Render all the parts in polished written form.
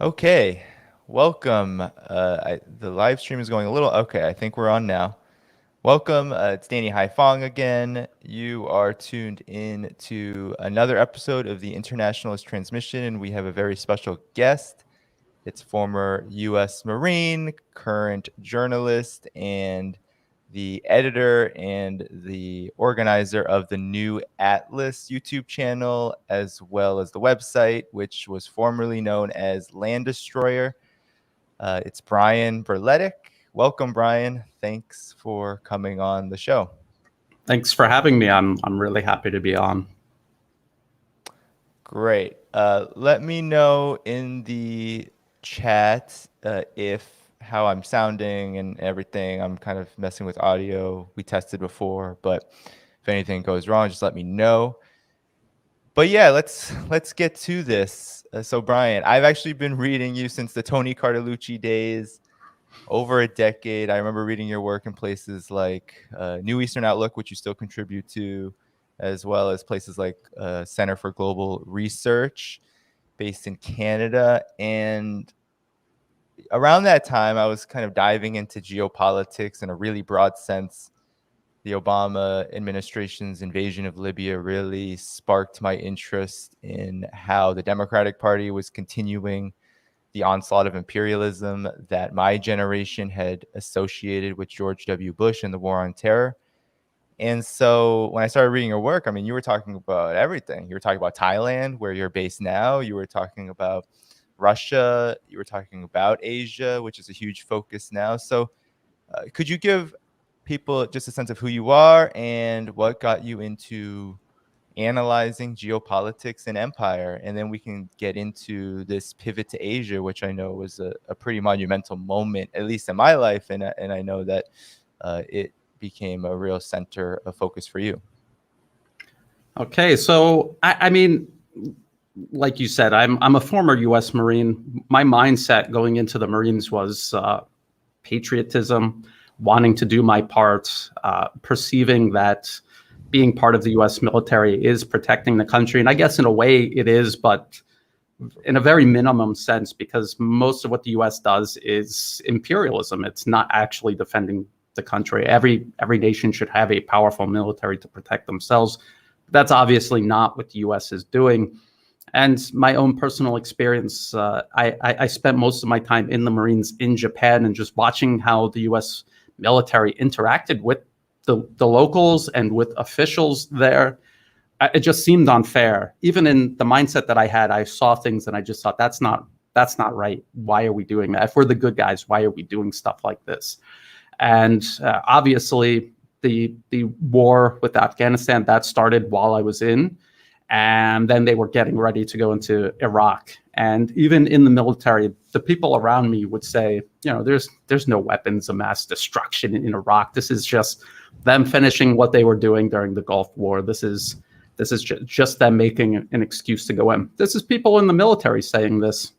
Okay, welcome. The live stream is going a little. Okay, I think we're on now. Welcome. It's Danny Haifong again. You are tuned in to another episode of the Internationalist Transmission, and we have a very special guest. It's former U.S. Marine, current journalist, and the editor and the organizer of the New Atlas YouTube channel, as well as the website, which was formerly known as Land Destroyer. It's Brian Berletic. Welcome, Brian. Thanks for coming on the show. Thanks for having me. I'm really happy to be on. Great. Let me know in the chat if how I'm sounding and everything. I'm kind of messing with audio. We tested before, but if anything goes wrong, just let me know. But yeah, let's get to this. So Brian, I've actually been reading you since the Tony Cartalucci days, over a decade. I remember reading your work in places like New Eastern Outlook, which you still contribute to, as well as places like Center for Global Research, based in Canada. And around that time, I was kind of diving into geopolitics in a really broad sense. The Obama administration's invasion of Libya really sparked my interest in how the Democratic Party was continuing the onslaught of imperialism that my generation had associated with George W. Bush and the war on terror. And so when I started reading your work, I mean, you were talking about everything. You were talking about Thailand, where you're based now. You were talking about Russia. You were talking about Asia, which is a huge focus now. So could you give people just a sense of who you are and what got you into analyzing geopolitics and empire? And then we can get into this pivot to Asia, which I know was a pretty monumental moment, at least in my life. And I know that it became a real center of focus for you. Okay, so I mean, like you said, I'm a former U.S. Marine. My mindset going into the Marines was patriotism, wanting to do my part, perceiving that being part of the U.S. military is protecting the country. And I guess in a way it is, but in a very minimum sense, because most of what the U.S. does is imperialism. It's not actually defending the country. Every nation should have a powerful military to protect themselves. That's obviously not what the U.S. is doing. And my own personal experience, I spent most of my time in the Marines in Japan and just watching how the U.S. military interacted with the locals and with officials there. It just seemed unfair. Even in the mindset that I had, I saw things and I just thought, that's not right. Why are we doing that? If we're the good guys, why are we doing stuff like this? And obviously, the war with Afghanistan, that started while I was in. And then they were getting ready to go into Iraq. And even in the military, the people around me would say, there's no weapons of mass destruction in Iraq. This is just them finishing what they were doing during the Gulf War. This is just them making an excuse to go in. This is people in the military saying this.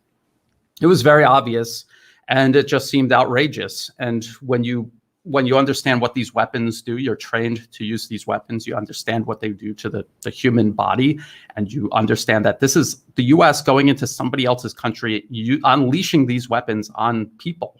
It was very obvious, and it just seemed outrageous. And when you understand what these weapons do, you're trained to use these weapons, you understand what they do to the human body, and you understand that this is the U.S. going into somebody else's country, unleashing these weapons on people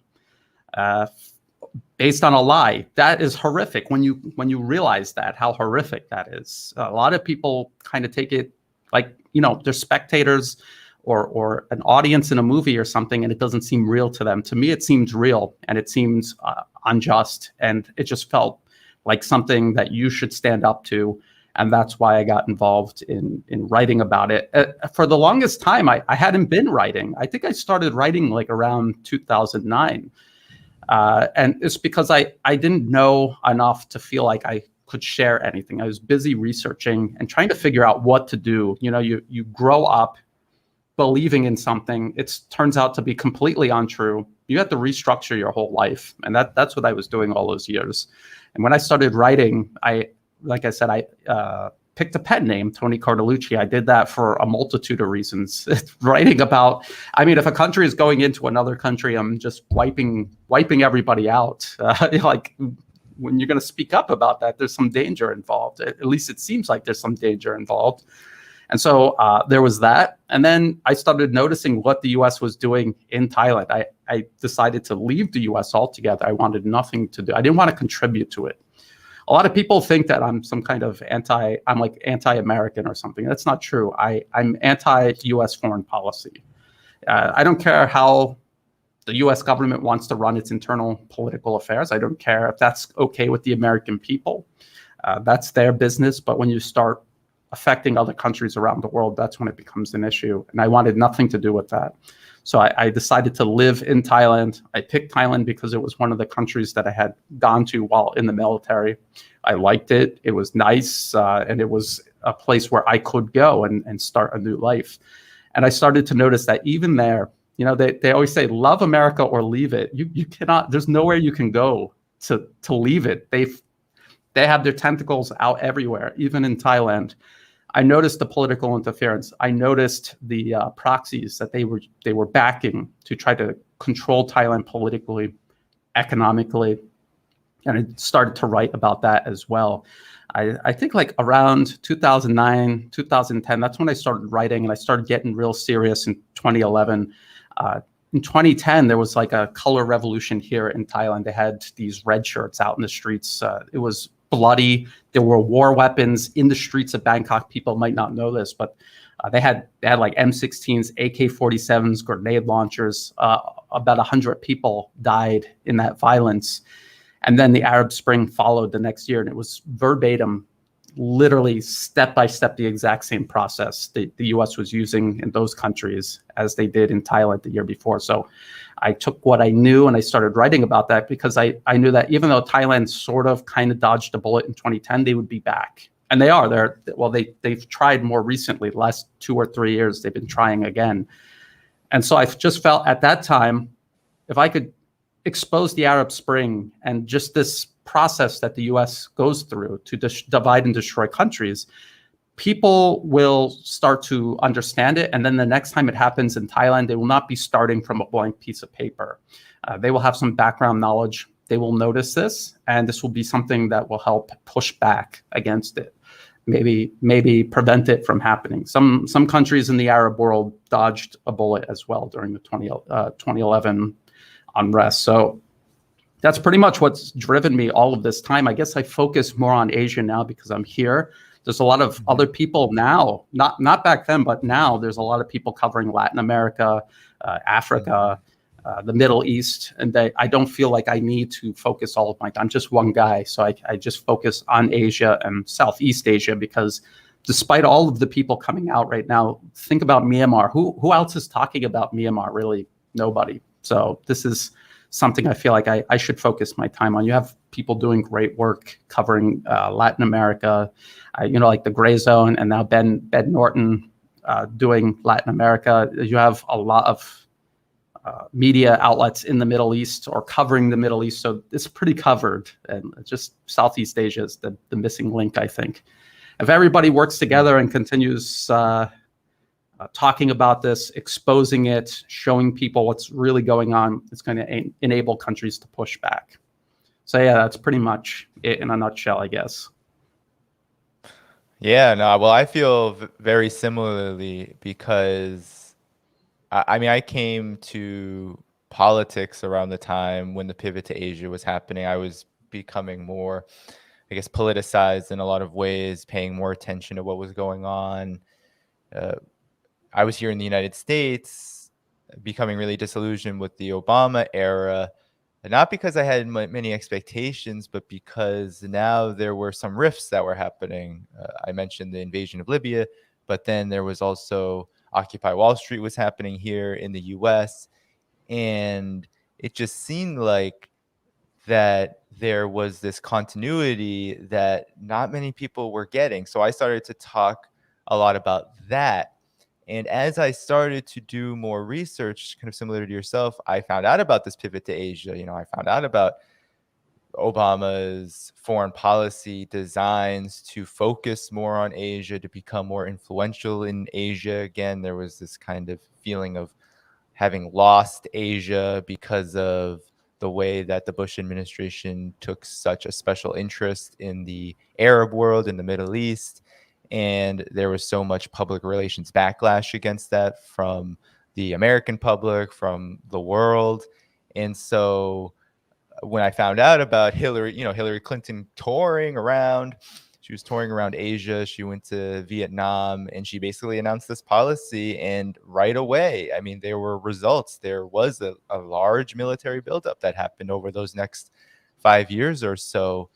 based on a lie. That is horrific. When you realize that, how horrific that is. A lot of people kind of take it like, they're spectators or an audience in a movie or something, and it doesn't seem real to them. To me, it seems real, and it seems unjust, and it just felt like something that you should stand up to, and that's why I got involved in writing about it. For the longest time, I hadn't been writing. I think I started writing like around 2009, and it's because I didn't know enough to feel like I could share anything. I was busy researching and trying to figure out what to do. You grow up believing in something, it turns out to be completely untrue. You have to restructure your whole life. And that's what I was doing all those years. And when I started writing, I picked a pen name, Tony Cartalucci. I did that for a multitude of reasons. Writing about, if a country is going into another country, I'm just wiping everybody out. Like when you're going to speak up about that, there's some danger involved. At least it seems like there's some danger involved. And so there was that. And then I started noticing what the US was doing in Thailand. I decided to leave the US altogether. I wanted nothing to do. I didn't want to contribute to it. A lot of people think that I'm some kind of I'm like anti-American or something. That's not true. I'm anti-US foreign policy. I don't care how the US government wants to run its internal political affairs. I don't care if that's okay with the American people. That's their business. But when you start affecting other countries around the world, that's when it becomes an issue. And I wanted nothing to do with that. So I decided to live in Thailand. I picked Thailand because it was one of the countries that I had gone to while in the military. I liked it. It was nice. And it was a place where I could go and start a new life. And I started to notice that even there, you know, they always say, love America or leave it. You cannot, there's nowhere you can go to leave it. They have their tentacles out everywhere, even in Thailand. I noticed the political interference. I noticed the proxies that they were backing to try to control Thailand politically, economically, and I started to write about that as well. I think like around 2009, 2010, that's when I started writing, and I started getting real serious in 2011. In 2010, there was like a color revolution here in Thailand. They had these red shirts out in the streets. It was bloody. There were war weapons in the streets of Bangkok. People might not know this, but they had like M16s, AK-47s, grenade launchers. About 100 people died in that violence. And then the Arab Spring followed the next year, and it was verbatim, literally step by step, the exact same process the US was using in those countries as they did in Thailand the year before. So I took what I knew and I started writing about that because I knew that even though Thailand sort of kind of dodged a bullet in 2010, they would be back. And they are. They've tried more recently, the last 2 or 3 years, they've been trying again. And so I just felt at that time, if I could expose the Arab Spring and just this process that the US goes through to divide and destroy countries, people will start to understand it. And then the next time it happens in Thailand, they will not be starting from a blank piece of paper. They will have some background knowledge. They will notice this, and this will be something that will help push back against it. Maybe prevent it from happening. Some countries in the Arab world dodged a bullet as well during the 2011 unrest. So that's pretty much what's driven me all of this time. I guess I focus more on Asia now because I'm here. There's a lot of other people now, not back then, but now there's a lot of people covering Latin America, Africa, the Middle East, and I don't feel like I need to focus all of my time. I'm just one guy, so I just focus on Asia and Southeast Asia because despite all of the people coming out right now, think about Myanmar. Who else is talking about Myanmar? Really, nobody. So this is something I feel like I should focus my time on. You have people doing great work covering Latin America, like the Gray Zone, and now Ben Norton doing Latin America. You have a lot of media outlets in the Middle East or covering the Middle East. So it's pretty covered, and just Southeast Asia is the missing link, I think. If everybody works together and continues talking about this, exposing it, showing people what's really going on, it's going to enable countries to push back. So yeah, that's pretty much it in a nutshell, I guess. Yeah, no, well, I feel very similarly because I came to politics around the time when the pivot to Asia was happening. I was becoming more, I guess, politicized in a lot of ways, paying more attention to what was going on. I was here in the United States, becoming really disillusioned with the Obama era, not because I had many expectations, but because now there were some rifts that were happening. I mentioned the invasion of Libya, but then there was also Occupy Wall Street was happening here in the US. And it just seemed like that there was this continuity that not many people were getting. So I started to talk a lot about that. And as I started to do more research, kind of similar to yourself, I found out about this pivot to Asia. I found out about Obama's foreign policy designs to focus more on Asia, to become more influential in Asia. Again, there was this kind of feeling of having lost Asia because of the way that the Bush administration took such a special interest in the Arab world, in the Middle East. And there was so much public relations backlash against that from the American public, from the world. And so when I found out about Hillary Clinton touring around, she was touring around Asia. She went to Vietnam and she basically announced this policy. And right away, I mean, there were results. There was a large military buildup that happened over those next 5 years or so,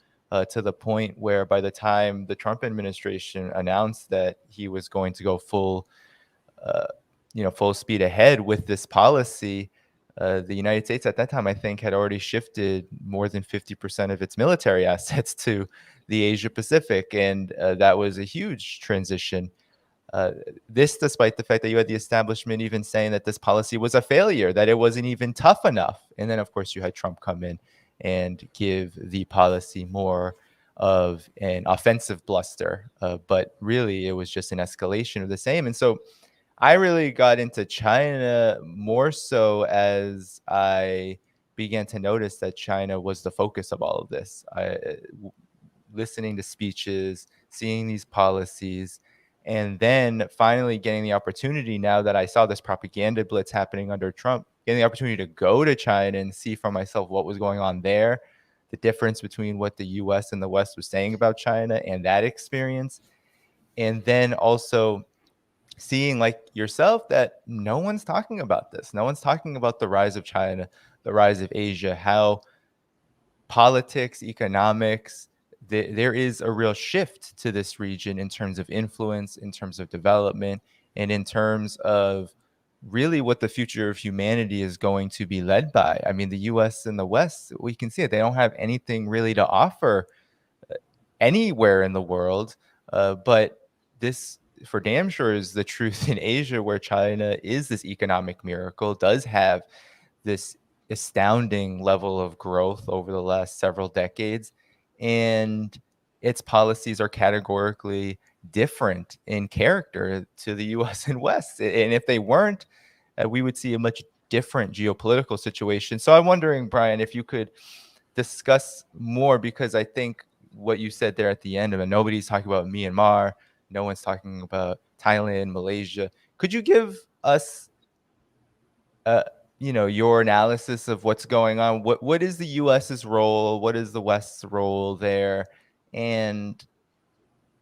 to the point where by the time the Trump administration announced that he was going to go full speed ahead with this policy, the United States at that time, I think, had already shifted more than 50% of its military assets to the Asia Pacific. And that was a huge transition. This despite the fact that you had the establishment even saying that this policy was a failure, that it wasn't even tough enough. And then, of course, you had Trump come in and give the policy more of an offensive bluster. But really, it was just an escalation of the same. And so I really got into China more so as I began to notice that China was the focus of all of this. Listening to speeches, seeing these policies, and then finally getting the opportunity, now that I saw this propaganda blitz happening under Trump, getting the opportunity to go to China and see for myself what was going on there, the difference between what the US and the West was saying about China and that experience. And then also seeing, like yourself, that no one's talking about this. No one's talking about the rise of China, the rise of Asia, how politics, economics, there is a real shift to this region in terms of influence, in terms of development, and in terms of really what the future of humanity is going to be led by. I mean, the US and the West, we can see it. They don't have anything really to offer anywhere in the world. But this, for damn sure, is the truth in Asia, where China is this economic miracle, does have this astounding level of growth over the last several decades. And its policies are categorically different in character to the US and West. And if they weren't, we would see a much different geopolitical situation. So I'm wondering, Brian, if you could discuss more, because I think what you said there at the end of it, nobody's talking about Myanmar, no one's talking about Thailand, Malaysia. Could you give us your analysis of what's going on? What is the US's role? What is the West's role there? And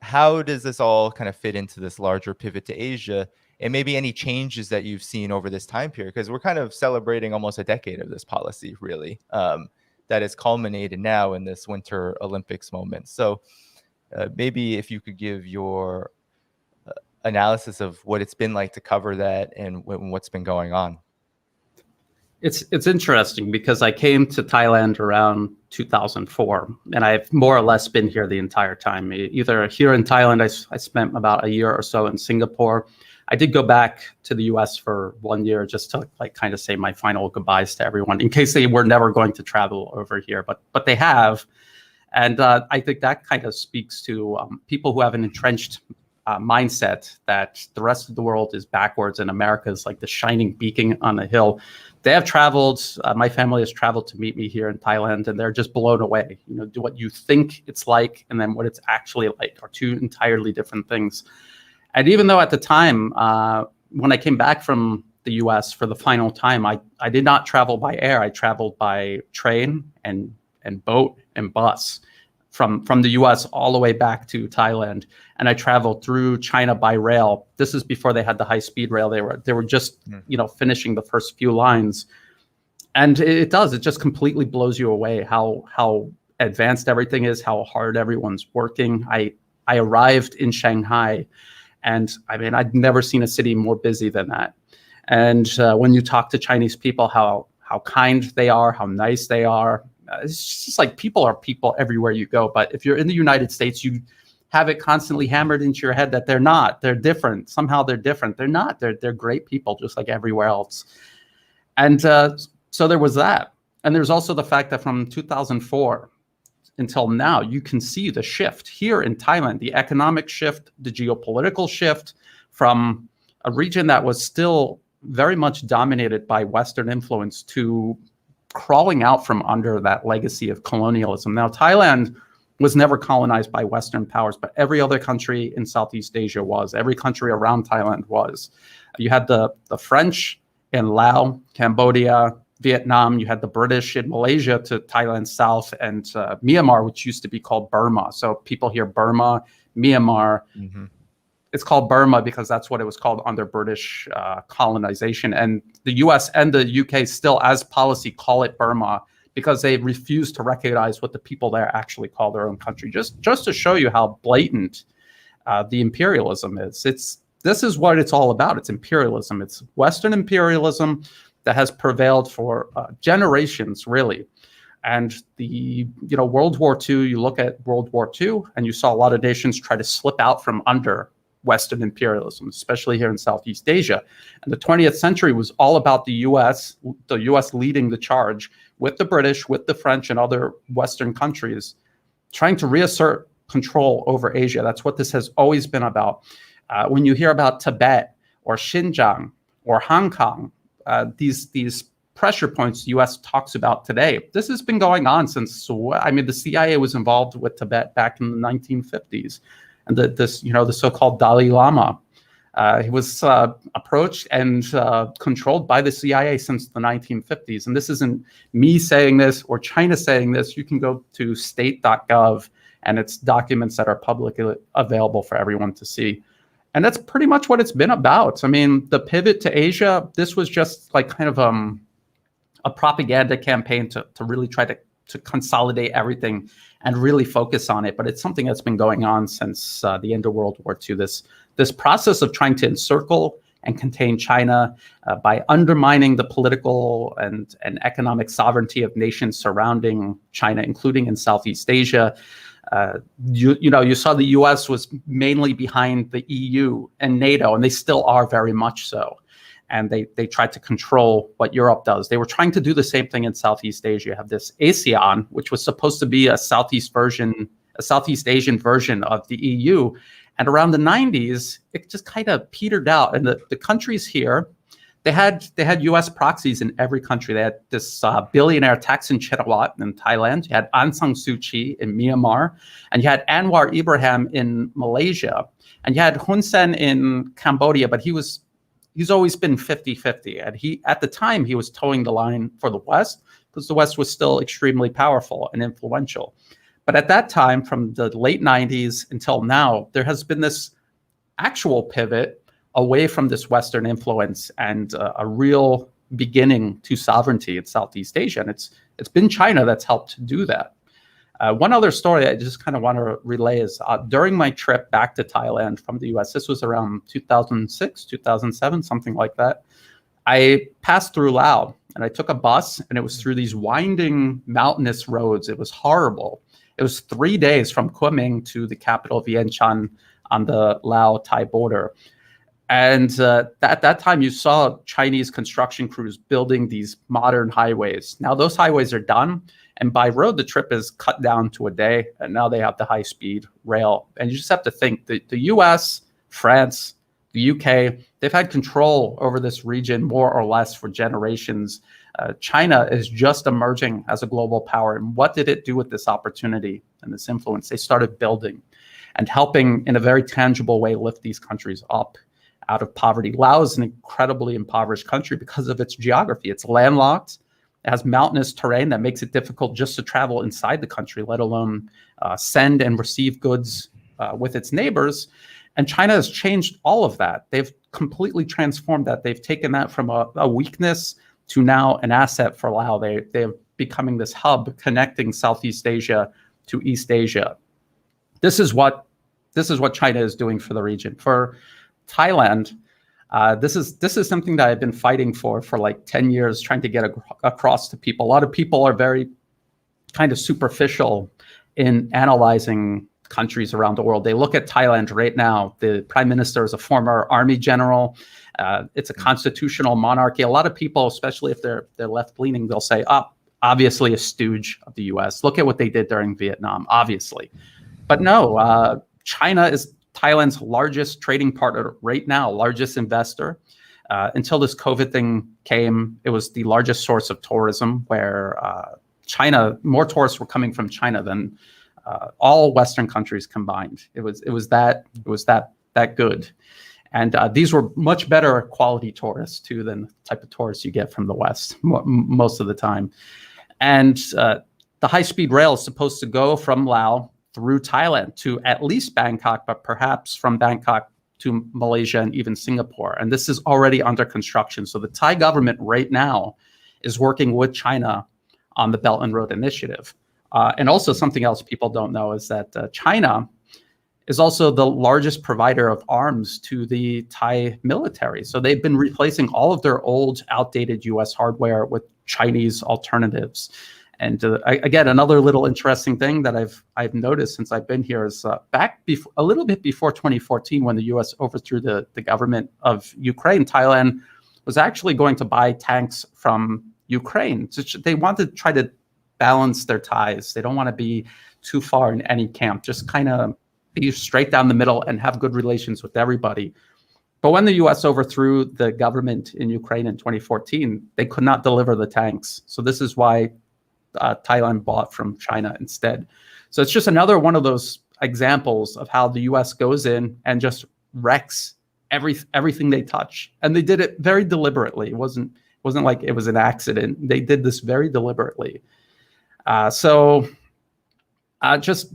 how does this all kind of fit into this larger pivot to Asia? And maybe any changes that you've seen over this time period, because we're kind of celebrating almost a decade of this policy, really, that has culminated now in this Winter Olympics moment. So maybe if you could give your analysis of what it's been like to cover that and what's been going on. It's interesting because I came to Thailand around 2004, and I've more or less been here the entire time. Either here in Thailand, I spent about a year or so in Singapore. I did go back to the US for 1 year just to kind of say my final goodbyes to everyone in case they were never going to travel over here, but they have. And I think that kind of speaks to people who have an entrenched mindset that the rest of the world is backwards and America is like the shining beacon on the hill. They have traveled. My family has traveled to meet me here in Thailand, and they're just blown away. What you think it's like and then what it's actually like are two entirely different things. And even though at the time, when I came back from the US for the final time, I did not travel by air. I traveled by train and boat and bus from the US all the way back to Thailand. And I traveled through China by rail. This is before they had the high-speed rail. They were just, finishing the first few lines. And it just completely blows you away how advanced everything is, how hard everyone's working. I arrived in Shanghai, and I mean, I'd never seen a city more busy than that. And when you talk to Chinese people, how kind they are, how nice they are, it's just like people are people everywhere you go. But if you're in the United States, you have it constantly hammered into your head that they're not. They're different. Somehow they're different. They're not. They're great people, just like everywhere else. And so there was that. And there's also the fact that from 2004 until now, you can see the shift here in Thailand, the economic shift, the geopolitical shift from a region that was still very much dominated by Western influence to crawling out from under that legacy of colonialism. Now, Thailand was never colonized by Western powers, but every other country in Southeast Asia was. Every country around Thailand was. You had the French in Laos, Cambodia, Vietnam. You had the British in Malaysia to Thailand's south, and Myanmar, which used to be called Burma. So people hear Burma, Myanmar. Mm-hmm. It's called Burma because that's what it was called under British colonization. And the US and the UK still, as policy, call it Burma because they refuse to recognize what the people there actually call their own country. Just to show you how blatant the imperialism is. This is what it's all about. It's imperialism. It's Western imperialism that has prevailed for generations, really. And the World War II, you look at World War II, and you saw a lot of nations try to slip out from under Western imperialism, especially here in Southeast Asia. And the 20th century was all about the US leading the charge with the British, with the French, and other Western countries, trying to reassert control over Asia. That's what this has always been about. When you hear about Tibet or Xinjiang or Hong Kong, these pressure points the U.S. talks about today, this has been going on since, the CIA was involved with Tibet back in the 1950s. And the so-called Dalai Lama, he was approached and controlled by the CIA since the 1950s. And this isn't me saying this or China saying this. You can go to state.gov, and it's documents that are publicly available for everyone to see. And that's pretty much what it's been about. I mean, the pivot to Asia, this was just like kind of a propaganda campaign to really try to consolidate everything and really focus on it. But it's something that's been going on since the end of World War II. This process of trying to encircle and contain China by undermining the political and economic sovereignty of nations surrounding China, including in Southeast Asia. You saw the U.S. was mainly behind the EU and NATO, and they still are very much so. And they tried to control what Europe does. They were trying to do the same thing in Southeast Asia. You have this ASEAN, which was supposed to be a Southeast Asian version of the EU. And around the 90s, it just kind of petered out. And the countries here, they had U.S. proxies in every country. They had this billionaire Thaksin Shinawatra in Thailand. You had Aung San Suu Kyi in Myanmar. And you had Anwar Ibrahim in Malaysia. And you had Hun Sen in Cambodia, but he's always been 50-50. And at the time, he was towing the line for the West because the West was still extremely powerful and influential. But at that time, from the late 90s until now, there has been this actual pivot away from this Western influence and a real beginning to sovereignty in Southeast Asia. And it's been China that's helped do that. One other story I just kind of want to relay is during my trip back to Thailand from the US, this was around 2006, 2007, something like that. I passed through Laos and I took a bus, and it was through these winding mountainous roads. It was horrible. It was 3 days from Kunming to the capital Vientiane on the Lao-Thai border. And at that time, you saw Chinese construction crews building these modern highways. Now, those highways are done. And by road, the trip is cut down to a day. And now they have the high-speed rail. And you just have to think that the US, France, the UK, they've had control over this region more or less for generations. China is just emerging as a global power. And what did it do with this opportunity and this influence? They started building and helping in a very tangible way lift these countries up out of poverty. Laos is an incredibly impoverished country because of its geography. It's landlocked. It has mountainous terrain that makes it difficult just to travel inside the country, let alone send and receive goods with its neighbors. And China has changed all of that. They've completely transformed that. They've taken that from a weakness to now an asset for Laos. They're becoming this hub connecting Southeast Asia to East Asia. This is what China is doing for the region. For Thailand, this is something that I've been fighting for like 10 years, trying to get across to people. A lot of people are very kind of superficial in analyzing countries around the world. They look at Thailand right now. The prime minister is a former army general. It's a constitutional monarchy. A lot of people, especially if they're left-leaning, they'll say, obviously a stooge of the U.S. Look at what they did during Vietnam, obviously. But no, China is Thailand's largest trading partner right now, largest investor. Until this COVID thing came, it was the largest source of tourism, where more tourists were coming from China than all Western countries combined. It was that good. And these were much better quality tourists, too, than the type of tourists you get from the West most of the time. And the high-speed rail is supposed to go from Laos through Thailand to at least Bangkok, but perhaps from Bangkok to Malaysia and even Singapore. And this is already under construction. So the Thai government right now is working with China on the Belt and Road Initiative. And also something else people don't know is that China is also the largest provider of arms to the Thai military. So they've been replacing all of their old, outdated US hardware with Chinese alternatives. And again, another little interesting thing that I've noticed since I've been here is back a little bit before 2014, when the US overthrew the government of Ukraine, Thailand was actually going to buy tanks from Ukraine. So they want to try to balance their ties. They don't want to be too far in any camp, just kind of be straight down the middle and have good relations with everybody. But when the US overthrew the government in Ukraine in 2014, they could not deliver the tanks. So this is why Thailand bought from China instead. So it's just another one of those examples of how the US goes in and just wrecks everything they touch. And they did it very deliberately. It wasn't like it was an accident. They did this very deliberately. So just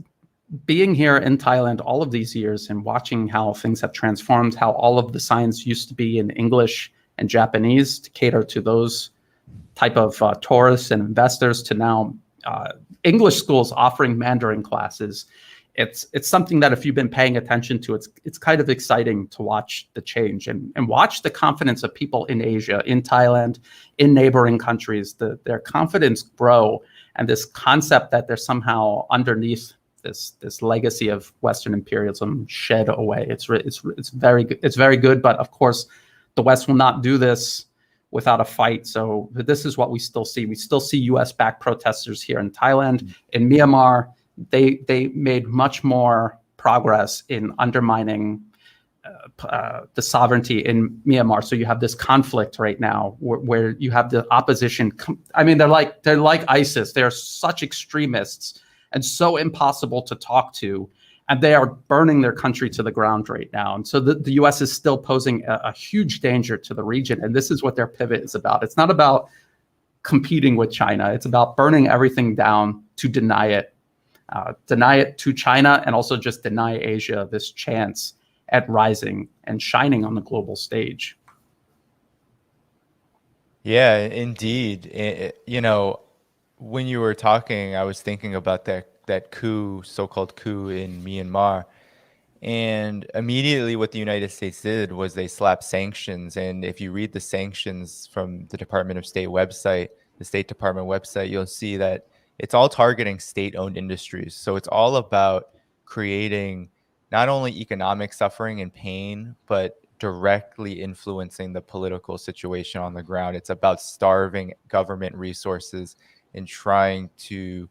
being here in Thailand all of these years and watching how things have transformed, how all of the signs used to be in English and Japanese to cater to those type of tourists and investors, to now English schools offering Mandarin classes. It's something that if you've been paying attention to, it's kind of exciting to watch the change and watch the confidence of people in Asia, in Thailand, in neighboring countries, their confidence grow, and this concept that they're somehow underneath this legacy of Western imperialism shed away. It's very good. It's very good, but of course, the West will not do this without a fight. So this is what we still see. We still see U.S.-backed protesters here in Thailand. In Myanmar, they made much more progress in undermining the sovereignty in Myanmar. So you have this conflict right now where you have the opposition. I mean, they're like ISIS. They're such extremists and so impossible to talk to. And they are burning their country to the ground right now. And so the U.S. is still posing a huge danger to the region. And this is what their pivot is about. It's not about competing with China. It's about burning everything down to deny it to China, and also just deny Asia this chance at rising and shining on the global stage. Yeah, indeed. When you were talking, I was thinking about that coup, so-called coup in Myanmar. And immediately what the United States did was they slapped sanctions. And if you read the sanctions from the Department of State website, the State Department website, you'll see that it's all targeting state-owned industries. So it's all about creating not only economic suffering and pain, but directly influencing the political situation on the ground. It's about starving government resources and trying to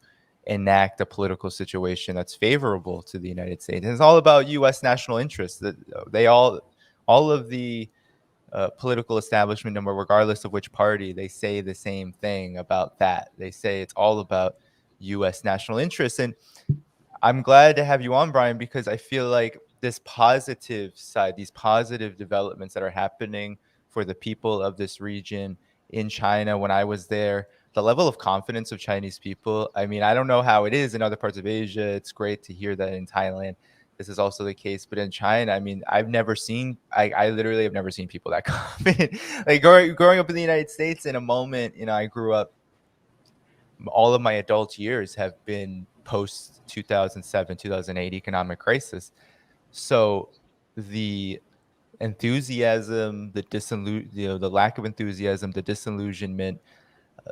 enact a political situation that's favorable to the United States. And it's all about U.S. national interests. That all of the political establishment, regardless of which party, they say the same thing about that. They say it's all about U.S. national interests. And I'm glad to have you on, Brian, because I feel like this positive side, these positive developments that are happening for the people of this region in China. When I was there, the level of confidence of Chinese people, I mean, I don't know how it is in other parts of Asia. It's great to hear that in Thailand this is also the case. But in China, I mean, I literally have never seen people that confident. Like growing up in the United States, in a moment, I grew up, all of my adult years have been post 2007, 2008 economic crisis. So the enthusiasm, the lack of enthusiasm, the disillusionment,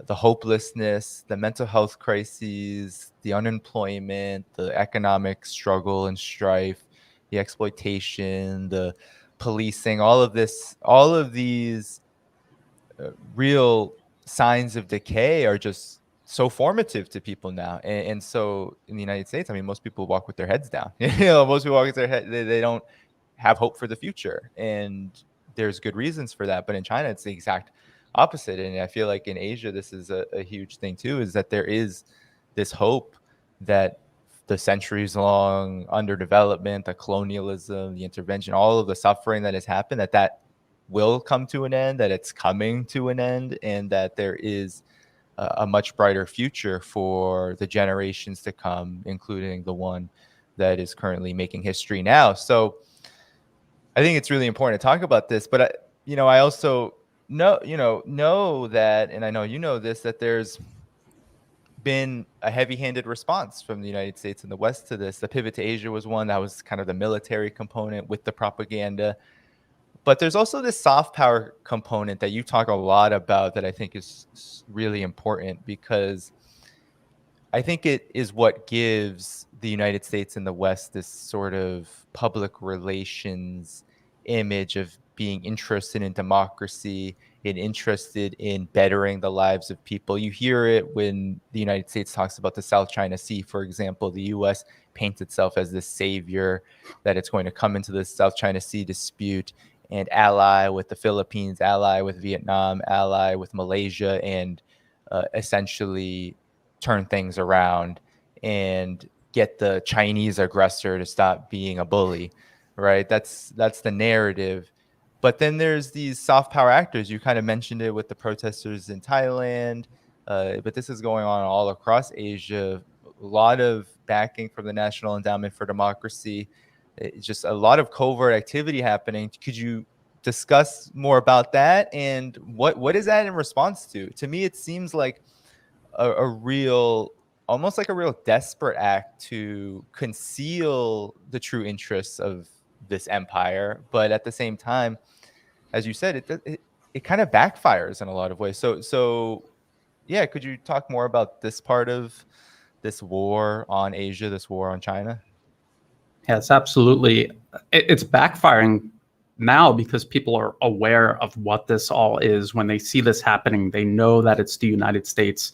the hopelessness, the mental health crises, the unemployment, the economic struggle and strife, the exploitation, the policing, all of these real signs of decay are just so formative to people now. And so in the United States, I mean, most people walk with their heads down. Most people walk with their head. They don't have hope for the future. And there's good reasons for that. But in China, it's the exact opposite. And I feel like in Asia, this is a huge thing too, is that there is this hope that the centuries-long underdevelopment, the colonialism, the intervention, all of the suffering that has happened, that will come to an end, that it's coming to an end, and that there is a much brighter future for the generations to come, including the one that is currently making history now. So I think it's really important to talk about this, but I also know that, and I know you know this, that there's been a heavy-handed response from the United States and the West to this. The pivot to Asia was one that was kind of the military component with the propaganda. But there's also this soft power component that you talk a lot about that I think is really important, because I think it is what gives the United States and the West this sort of public relations image of being interested in democracy and interested in bettering the lives of people. You hear it when the United States talks about the South China Sea, for example. The US paints itself as this savior, that it's going to come into the South China Sea dispute and ally with the Philippines, ally with Vietnam, ally with Malaysia, and essentially turn things around and get the Chinese aggressor to stop being a bully, right? That's the narrative. But then there's these soft power actors. You kind of mentioned it with the protesters in Thailand, but this is going on all across Asia. A lot of backing from the National Endowment for Democracy. It's just a lot of covert activity happening. Could you discuss more about that, and what is that in response to? To me, it seems like a real, almost like a real desperate act to conceal the true interests of this empire, but at the same time, as you said, it kind of backfires in a lot of ways. So yeah, could you talk more about this part of this war on Asia, this war on China? Yes, absolutely. It's backfiring now because people are aware of what this all is. When they see this happening, they know that it's the United States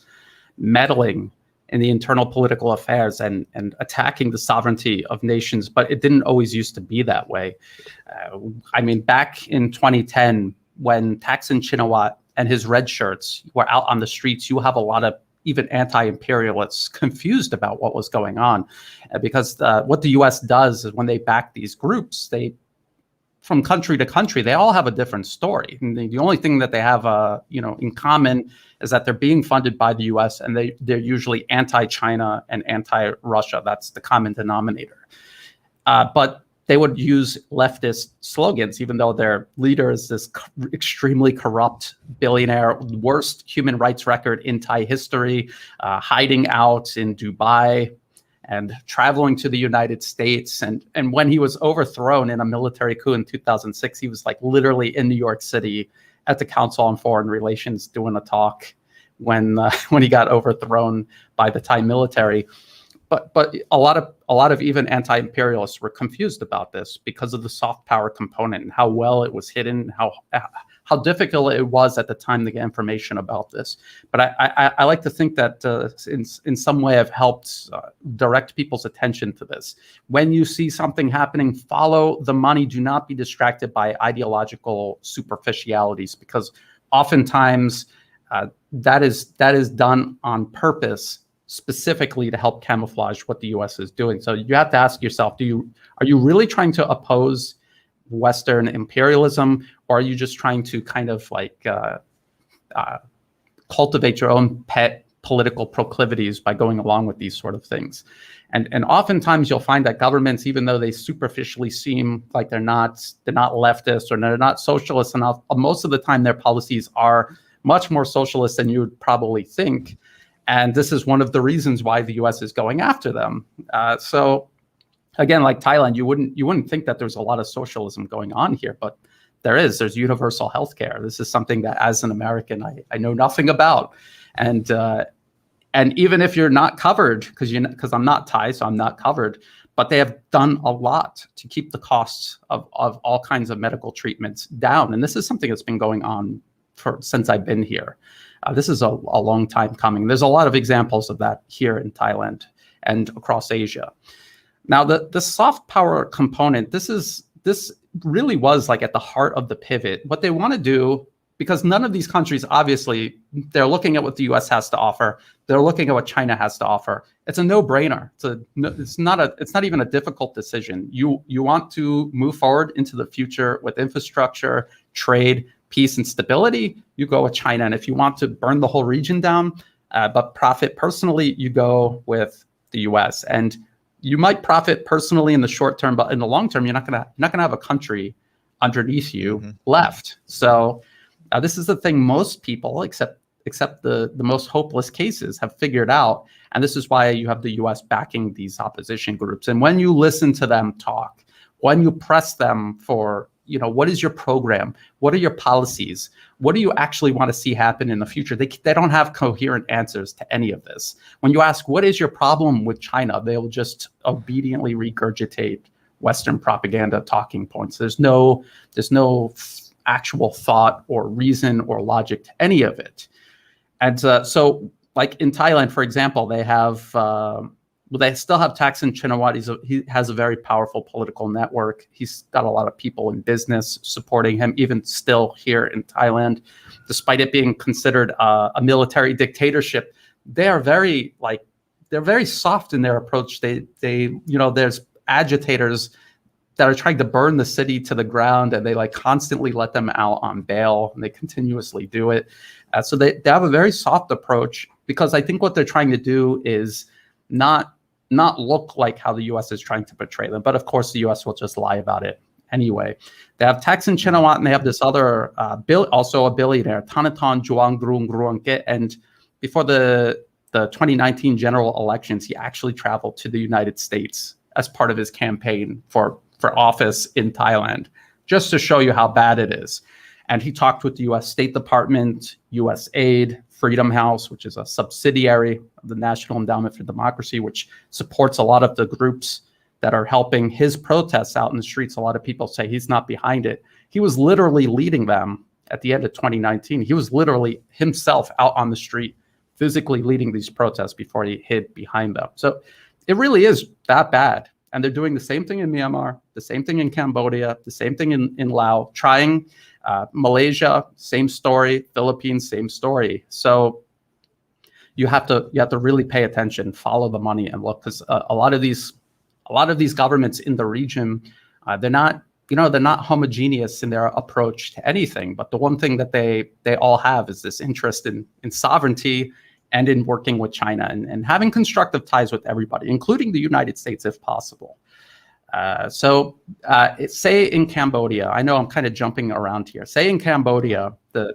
meddling in the internal political affairs and attacking the sovereignty of nations. But it didn't always used to be that way. I mean, back in 2010, when Thaksin Shinawatra and his red shirts were out on the streets, you have a lot of even anti-imperialists confused about what was going on, because what the U.S. does is when they back these groups, from country to country, they all have a different story. And the only thing that they have, in common is that they're being funded by the U.S. and they're usually anti-China and anti-Russia. That's the common denominator. But they would use leftist slogans, even though their leader is this extremely corrupt billionaire, worst human rights record in Thai history, hiding out in Dubai and traveling to the United States. And when he was overthrown in a military coup in 2006, he was like literally in New York City at the Council on Foreign Relations doing a talk when he got overthrown by the Thai military. But a lot of even anti-imperialists were confused about this because of the soft power component and how well it was hidden, how difficult it was at the time to get information about this. But I like to think that in some way I've helped direct people's attention to this. When you see something happening, follow the money. Do not be distracted by ideological superficialities, because oftentimes that is done on purpose, specifically to help camouflage what the U.S. is doing. So you have to ask yourself, are you really trying to oppose Western imperialism, or are you just trying to kind of like cultivate your own pet political proclivities by going along with these sort of things? And oftentimes you'll find that governments, even though they superficially seem like they're not leftist or they're not socialist enough, most of the time their policies are much more socialist than you would probably think. And this is one of the reasons why the U.S. is going after them. So again, like Thailand, you wouldn't think that there's a lot of socialism going on here, but there is. There's universal health care. This is something that as an American, I know nothing about. And even if you're not covered, because I'm not Thai, so I'm not covered, but they have done a lot to keep the costs of all kinds of medical treatments down. And this is something that's been going on since I've been here. This is a long time coming. There's a lot of examples of that here in Thailand and across Asia. Now, the soft power component, this really was like at the heart of the pivot. What they want to do because none of these countries, obviously, they're looking at what the U.S. has to offer. They're looking at what China has to offer. It's a no-brainer. It's not even a difficult decision. You want to move forward into the future with infrastructure, trade, peace, and stability, you go with China. And if you want to burn the whole region down, but profit personally, you go with the U.S. And you might profit personally in the short term, but in the long term, you're not gonna have a country underneath you left. So this is the thing most people, except the most hopeless cases, have figured out. And this is why you have the U.S. backing these opposition groups. And when you listen to them talk, when you press them for, what is your program? What are your policies? What do you actually want to see happen in the future? They don't have coherent answers to any of this. When you ask, what is your problem with China? They'll just obediently regurgitate Western propaganda talking points. There's no actual thought or reason or logic to any of it. And so like in Thailand, for example, they still have Thaksin Shinawatra. He has a very powerful political network. He's got a lot of people in business supporting him, even still here in Thailand, despite it being considered a military dictatorship. They're very soft in their approach. There's agitators that are trying to burn the city to the ground, and they constantly let them out on bail, and they continuously do it. So they have a very soft approach, because I think what they're trying to do is not look like how the U.S. is trying to portray them. But of course, the U.S. will just lie about it anyway. They have Thaksin Shinawatra, and they have this other also a billionaire, Thanathorn Juangruangruangkit. And before the 2019 general elections, he actually traveled to the United States as part of his campaign for office in Thailand, just to show you how bad it is. And he talked with the U.S. State Department, USAID, Freedom House, which is a subsidiary of the National Endowment for Democracy, which supports a lot of the groups that are helping his protests out in the streets. A lot of people say he's not behind it. He was literally leading them at the end of 2019. He was literally himself out on the street, physically leading these protests before he hid behind them. So it really is that bad. And they're doing the same thing in Myanmar, the same thing in Cambodia, the same thing in Laos, trying Malaysia, same story, Philippines, same story. So you have to really pay attention, follow the money, and look, because a lot of these governments in the region, they're not homogeneous in their approach to anything. But the one thing that they all have is this interest in sovereignty and in working with China and having constructive ties with everybody, including the United States, if possible. Say in Cambodia, I know I'm kind of jumping around here. Say in Cambodia,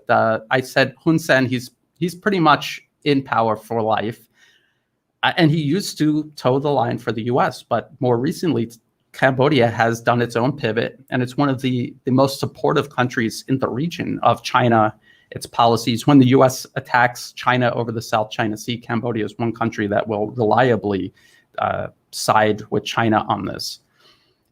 I said Hun Sen, he's pretty much in power for life, and he used to toe the line for the U.S. But more recently, Cambodia has done its own pivot, and it's one of the most supportive countries in the region of China. Its policies. When the U.S. attacks China over the South China Sea, Cambodia is one country that will reliably side with China on this.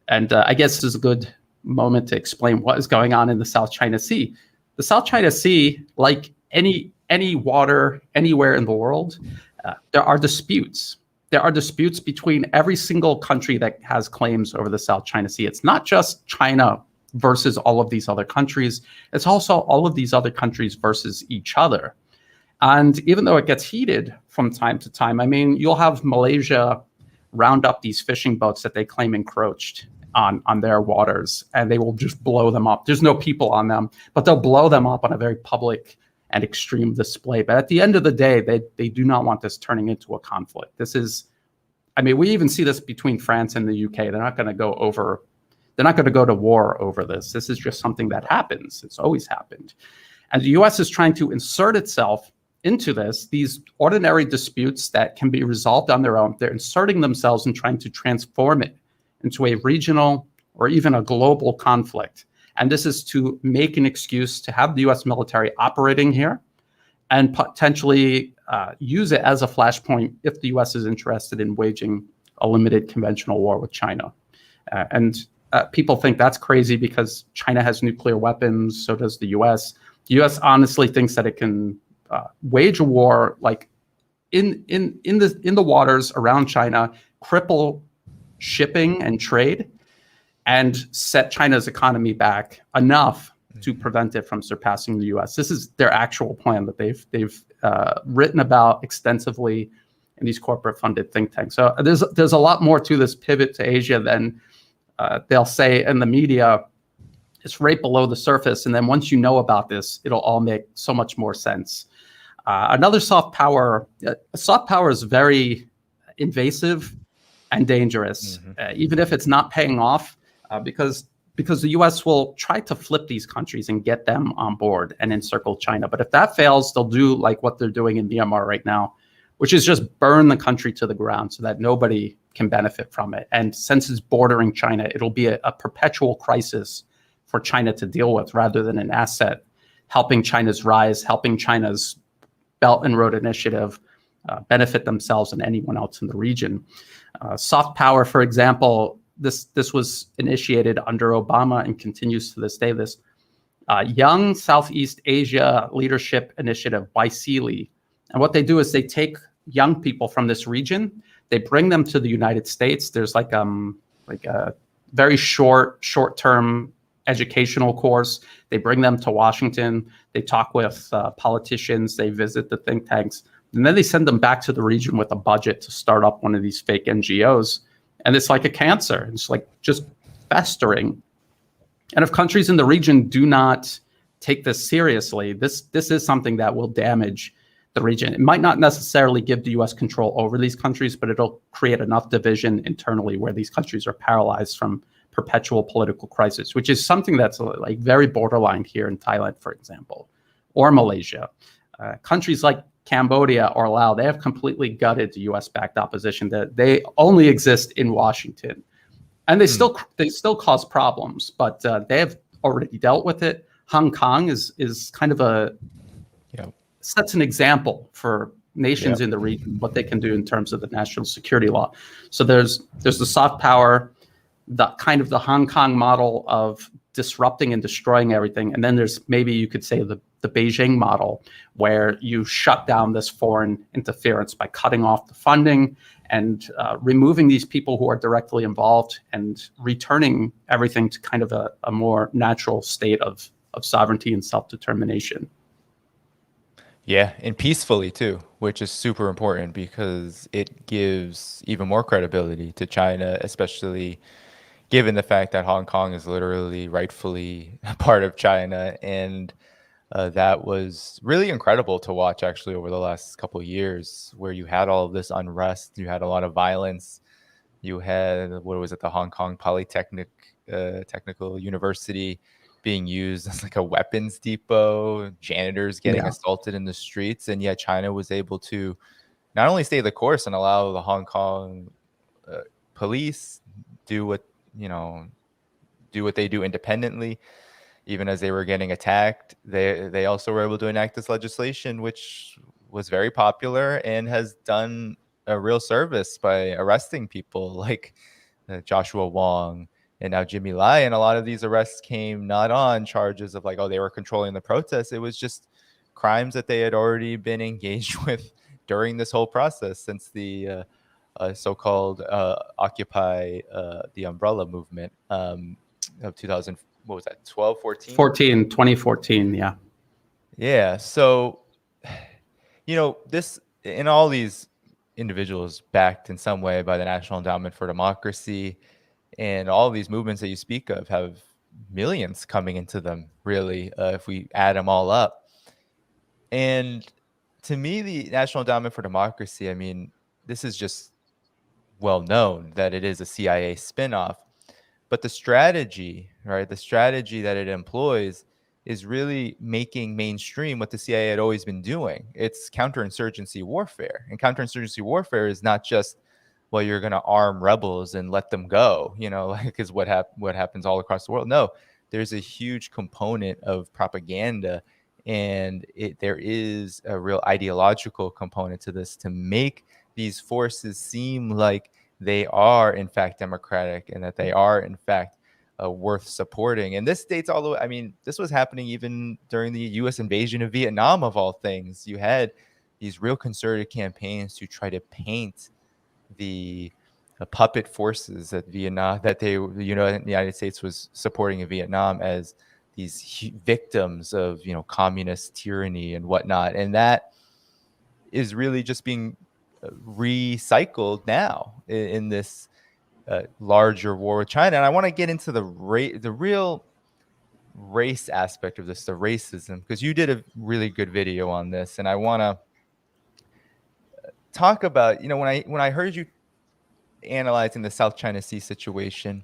And I guess this is a good moment to explain what is going on in the South China Sea. The South China Sea, like any water anywhere in the world, there are disputes. There are disputes between every single country that has claims over the South China Sea. It's not just China versus all of these other countries. It's also all of these other countries versus each other. And even though it gets heated from time to time, I mean, you'll have Malaysia round up these fishing boats that they claim encroached on their waters, and they will just blow them up. There's no people on them, but they'll blow them up on a very public and extreme display. But at the end of the day, they do not want this turning into a conflict. We even see this between France and the UK. They're not going to go to war over this. This is just something that happens. It's always happened. And the U.S. is trying to insert itself into these ordinary disputes that can be resolved on their own. They're inserting themselves and trying to transform it into a regional or even a global conflict. And this is to make an excuse to have the U.S. military operating here and potentially use it as a flashpoint if the U.S. is interested in waging a limited conventional war with China. People think that's crazy because China has nuclear weapons, so does the U.S. The U.S. honestly thinks that it can wage a war like in the waters around China, cripple shipping and trade, and set China's economy back enough to prevent it from surpassing the U.S. This is their actual plan that they've written about extensively in these corporate funded think tanks. So there's a lot more to this pivot to Asia than they'll say in the media. It's right below the surface, and then once you know about this, it'll all make so much more sense. Another soft power is very invasive and dangerous, even if it's not paying off, because the U.S. will try to flip these countries and get them on board and encircle China. But if that fails, they'll do like what they're doing in Myanmar right now, which is just burn the country to the ground so that nobody can benefit from it. And since it's bordering China, it'll be a perpetual crisis for China to deal with rather than an asset, helping China's rise, helping China's Belt and Road Initiative benefit themselves and anyone else in the region. Soft power, for example, this was initiated under Obama and continues to this day. This Young Southeast Asia Leadership Initiative, YSEALI. And what they do is they take young people from this region, they bring them to the United States. There's like a very short-term educational course. They bring them to Washington. They talk with politicians. They visit the think tanks. And then they send them back to the region with a budget to start up one of these fake NGOs. And it's like a cancer. It's like just festering. And if countries in the region do not take this seriously, this is something that will damage the region. It might not necessarily give the U.S. control over these countries, but it'll create enough division internally where these countries are paralyzed from perpetual political crisis, which is something that's like very borderline here in Thailand, for example, or Malaysia. Countries like Cambodia or Laos, they have completely gutted the U.S.-backed opposition. That they only exist in Washington, and they still cause problems, but they have already dealt with it. Hong Kong is kind of sets an example for nations in the region what they can do in terms of the national security law. So there's the soft power, the kind of the Hong Kong model of disrupting and destroying everything. And then there's maybe you could say the Beijing model, where you shut down this foreign interference by cutting off the funding and removing these people who are directly involved and returning everything to kind of a more natural state of sovereignty and self-determination. Yeah, and peacefully too, which is super important because it gives even more credibility to China, especially given the fact that Hong Kong is literally rightfully a part of China. And that was really incredible to watch actually over the last couple of years, where you had all of this unrest, you had a lot of violence, you had, what was it, the Hong Kong Polytechnic Technical University being used as like a weapons depot, janitors getting assaulted in the streets. And yet China was able to not only stay the course and allow the Hong Kong police do what they do independently, even as they were getting attacked. They also were able to enact this legislation, which was very popular and has done a real service by arresting people like Joshua Wong and now Jimmy Lai. And a lot of these arrests came not on charges of like, oh, they were controlling the protests. It was just crimes that they had already been engaged with during this whole process since the so-called Occupy the Umbrella movement of 2000. What was that? 12, 14? 2014. Yeah. Yeah. So, this, in all these individuals backed in some way by the National Endowment for Democracy, and all of these movements that you speak of have millions coming into them, really, if we add them all up. And to me, the National Endowment for Democracy, I mean, this is just well known that it is a CIA spinoff, but the strategy, right? The strategy that it employs is really making mainstream what the CIA had always been doing. It's counterinsurgency warfare, and counterinsurgency warfare is not just, well, you're going to arm rebels and let them go, like is what happens all across the world. No, there's a huge component of propaganda, and there is a real ideological component to this to make these forces seem like they are in fact democratic and that they are in fact worth supporting. And this dates all the way. I mean, this was happening even during the U.S. invasion of Vietnam, of all things. You had these real concerted campaigns to try to paint the puppet forces that the United States was supporting in Vietnam as victims of communist tyranny and whatnot, and that is really just being recycled now in this larger war with China. And I want to get into the real race aspect of this, the racism, because you did a really good video on this, and I want to talk about, when I heard you analyzing the South China Sea situation,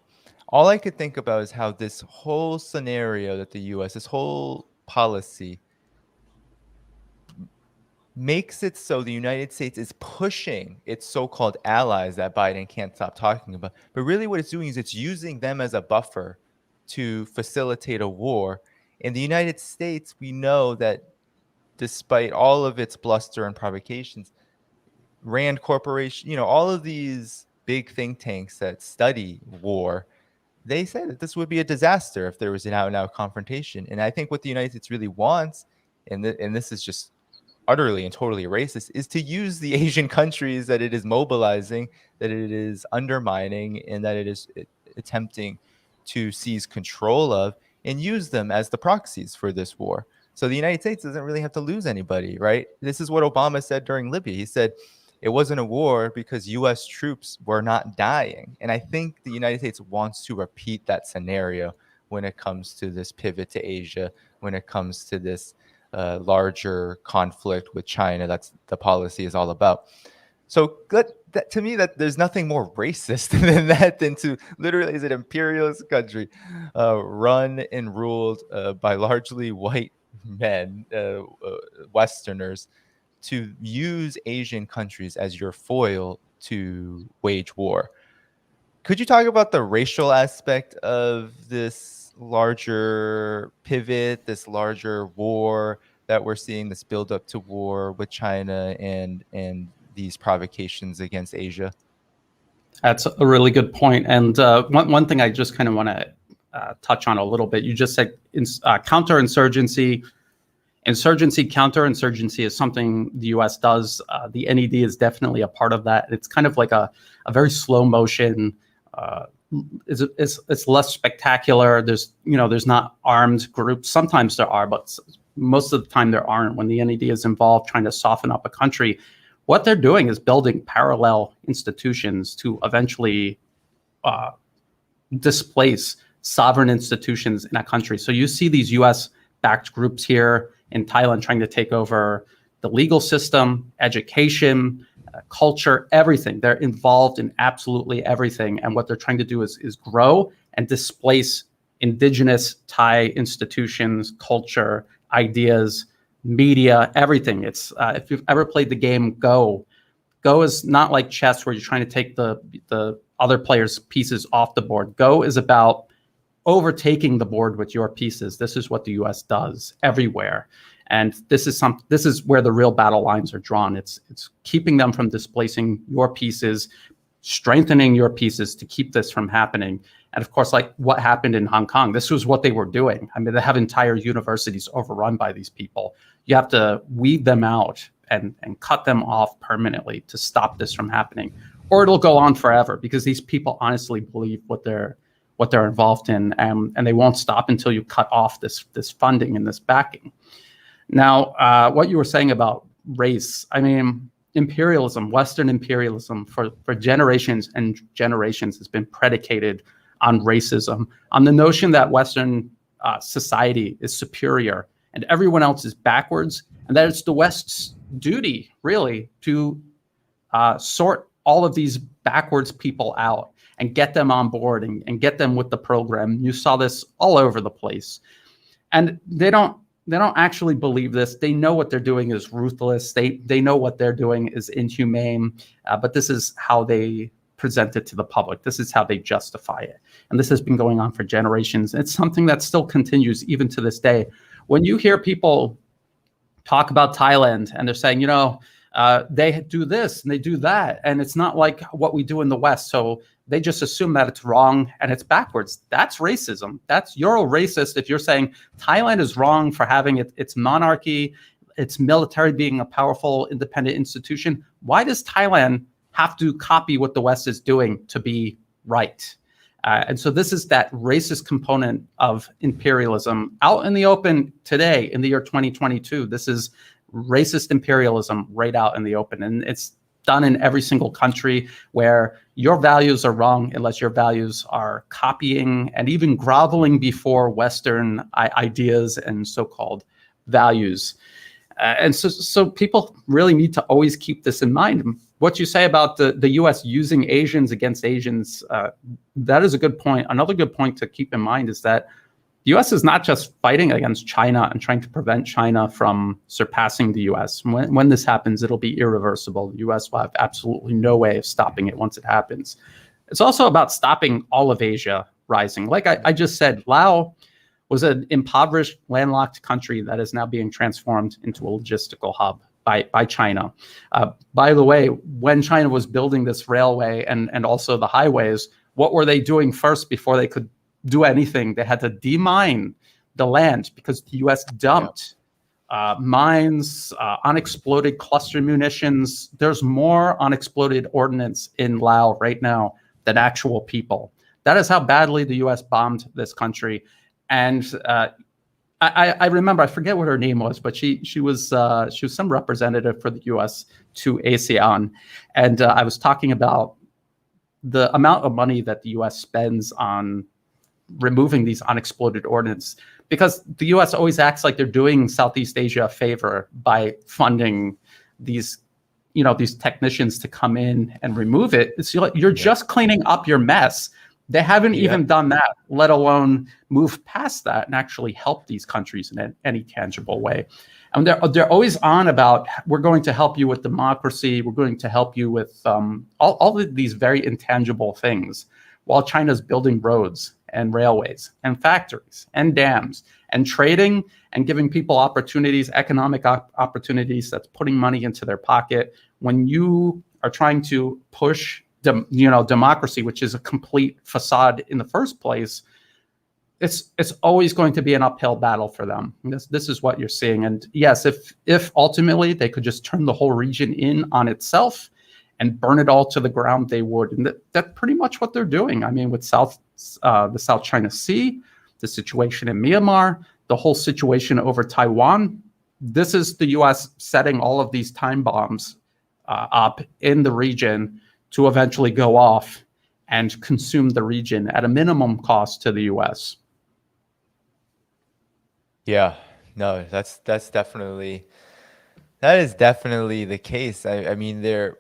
all I could think about is how this whole scenario that the U.S., this whole policy makes it so the United States is pushing its so-called allies that Biden can't stop talking about. But really what it's doing is it's using them as a buffer to facilitate a war. In the United States, we know that despite all of its bluster and provocations, Rand Corporation, all of these big think tanks that study war, they said that this would be a disaster if there was an out-and-out confrontation. And I think what the United States really wants, and this is just utterly and totally racist, is to use the Asian countries that it is mobilizing, that it is undermining, and that it is attempting to seize control of, and use them as the proxies for this war. So the United States doesn't really have to lose anybody, right? This is what Obama said during Libya. He said it wasn't a war because U.S. troops were not dying. And I think the United States wants to repeat that scenario when it comes to this pivot to Asia, when it comes to this larger conflict with China. That's the policy is all about. So that, to me, that there's nothing more racist than that, than to literally, as an imperialist country run and ruled by largely white men, Westerners, to use Asian countries as your foil to wage war. Could you talk about the racial aspect of this larger pivot, this larger war that we're seeing, this buildup to war with China and these provocations against Asia? That's a really good point. And one thing I just kind of want to touch on a little bit. You just said counterinsurgency. Insurgency, counterinsurgency is something the U.S. does. The NED is definitely a part of that. It's kind of like a very slow motion. It's less spectacular. There's not armed groups. Sometimes there are, but most of the time there aren't. When the NED is involved trying to soften up a country, what they're doing is building parallel institutions to eventually displace sovereign institutions in a country. So you see these U.S.-backed groups here in Thailand trying to take over the legal system, education, culture, everything. They're involved in absolutely everything. And what they're trying to do is grow and displace indigenous Thai institutions, culture, ideas, media, everything. It's if you've ever played the game Go is not like chess where you're trying to take the other player's pieces off the board. Go is about overtaking the board with your pieces. This is what the U.S. does everywhere. And this is where the real battle lines are drawn. It's keeping them from displacing your pieces, strengthening your pieces to keep this from happening. And of course, like what happened in Hong Kong, this was what they were doing. I mean, they have entire universities overrun by these people. You have to weed them out and cut them off permanently to stop this from happening, or it'll go on forever because these people honestly believe what they're involved in, and they won't stop until you cut off this funding and this backing. Now, what you were saying about race, I mean, imperialism, Western imperialism for generations and generations has been predicated on racism, on the notion that Western society is superior and everyone else is backwards, and that it's the West's duty, really, to sort all of these backwards people out and get them on board and get them with the program. You saw this all over the place. And they don't actually believe this. They know what they're doing is ruthless. They know what they're doing is inhumane, but this is how they present it to the public. This is how they justify it. And this has been going on for generations. It's something that still continues even to this day. When you hear people talk about Thailand and they're saying, they do this and they do that, and it's not like what we do in the West, so they just assume that it's wrong and it's backwards. That's racism. You're a racist if you're saying Thailand is wrong for having its monarchy, its military being a powerful independent institution. Why does Thailand have to copy what the West is doing to be right? And so this is that racist component of imperialism out in the open today in the year 2022. This is racist imperialism right out in the open. And it's done in every single country where your values are wrong unless your values are copying and even groveling before Western ideas and so-called values. And so people really need to always keep this in mind. What you say about the U.S. using Asians against Asians, that is a good point. Another good point to keep in mind is that the U.S. is not just fighting against China and trying to prevent China from surpassing the U.S. When this happens, it'll be irreversible. The U.S. will have absolutely no way of stopping it once it happens. It's also about stopping all of Asia rising. Like I just said, Laos was an impoverished, landlocked country that is now being transformed into a logistical hub by China. By the way, when China was building this railway and also the highways, what were they doing first before they could do anything? They had to demine the land because the U.S. dumped mines, unexploded cluster munitions. There's more unexploded ordnance in Laos right now than actual people. That is how badly the U.S. bombed this country. And I remember, I forget what her name was, but she was some representative for the U.S. to ASEAN, and I was talking about the amount of money that the U.S. spends on removing these unexploded ordnance, because the U.S. always acts like they're doing Southeast Asia a favor by funding these technicians to come in and remove it. It's like you're just cleaning up your mess. They haven't even done that, let alone move past that and actually help these countries in any tangible way. And they're always on about, we're going to help you with democracy, we're going to help you with all of these very intangible things, while China's building roads and railways and factories and dams and trading and giving people opportunities, economic opportunities, that's putting money into their pocket. When you are trying to push democracy, which is a complete facade in the first place, it's always going to be an uphill battle for them. This is what you're seeing. And yes, if ultimately they could just turn the whole region in on itself and burn it all to the ground, they would. And that's pretty much what they're doing. I mean, with the South China Sea, the situation in Myanmar, the whole situation over Taiwan, this is the U.S. setting all of these time bombs up in the region to eventually go off and consume the region at a minimum cost to the U.S. Yeah, no, that is definitely the case. I mean, there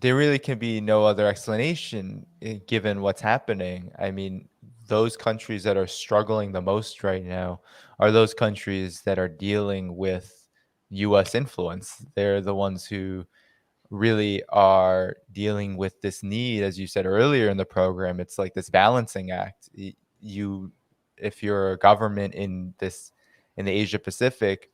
really can be no other explanation given what's happening. I mean, those countries that are struggling the most right now are those countries that are dealing with U.S. influence. They're the ones who really are dealing with this need, as you said earlier in the program. It's like this balancing act. If you're a government in the Asia Pacific,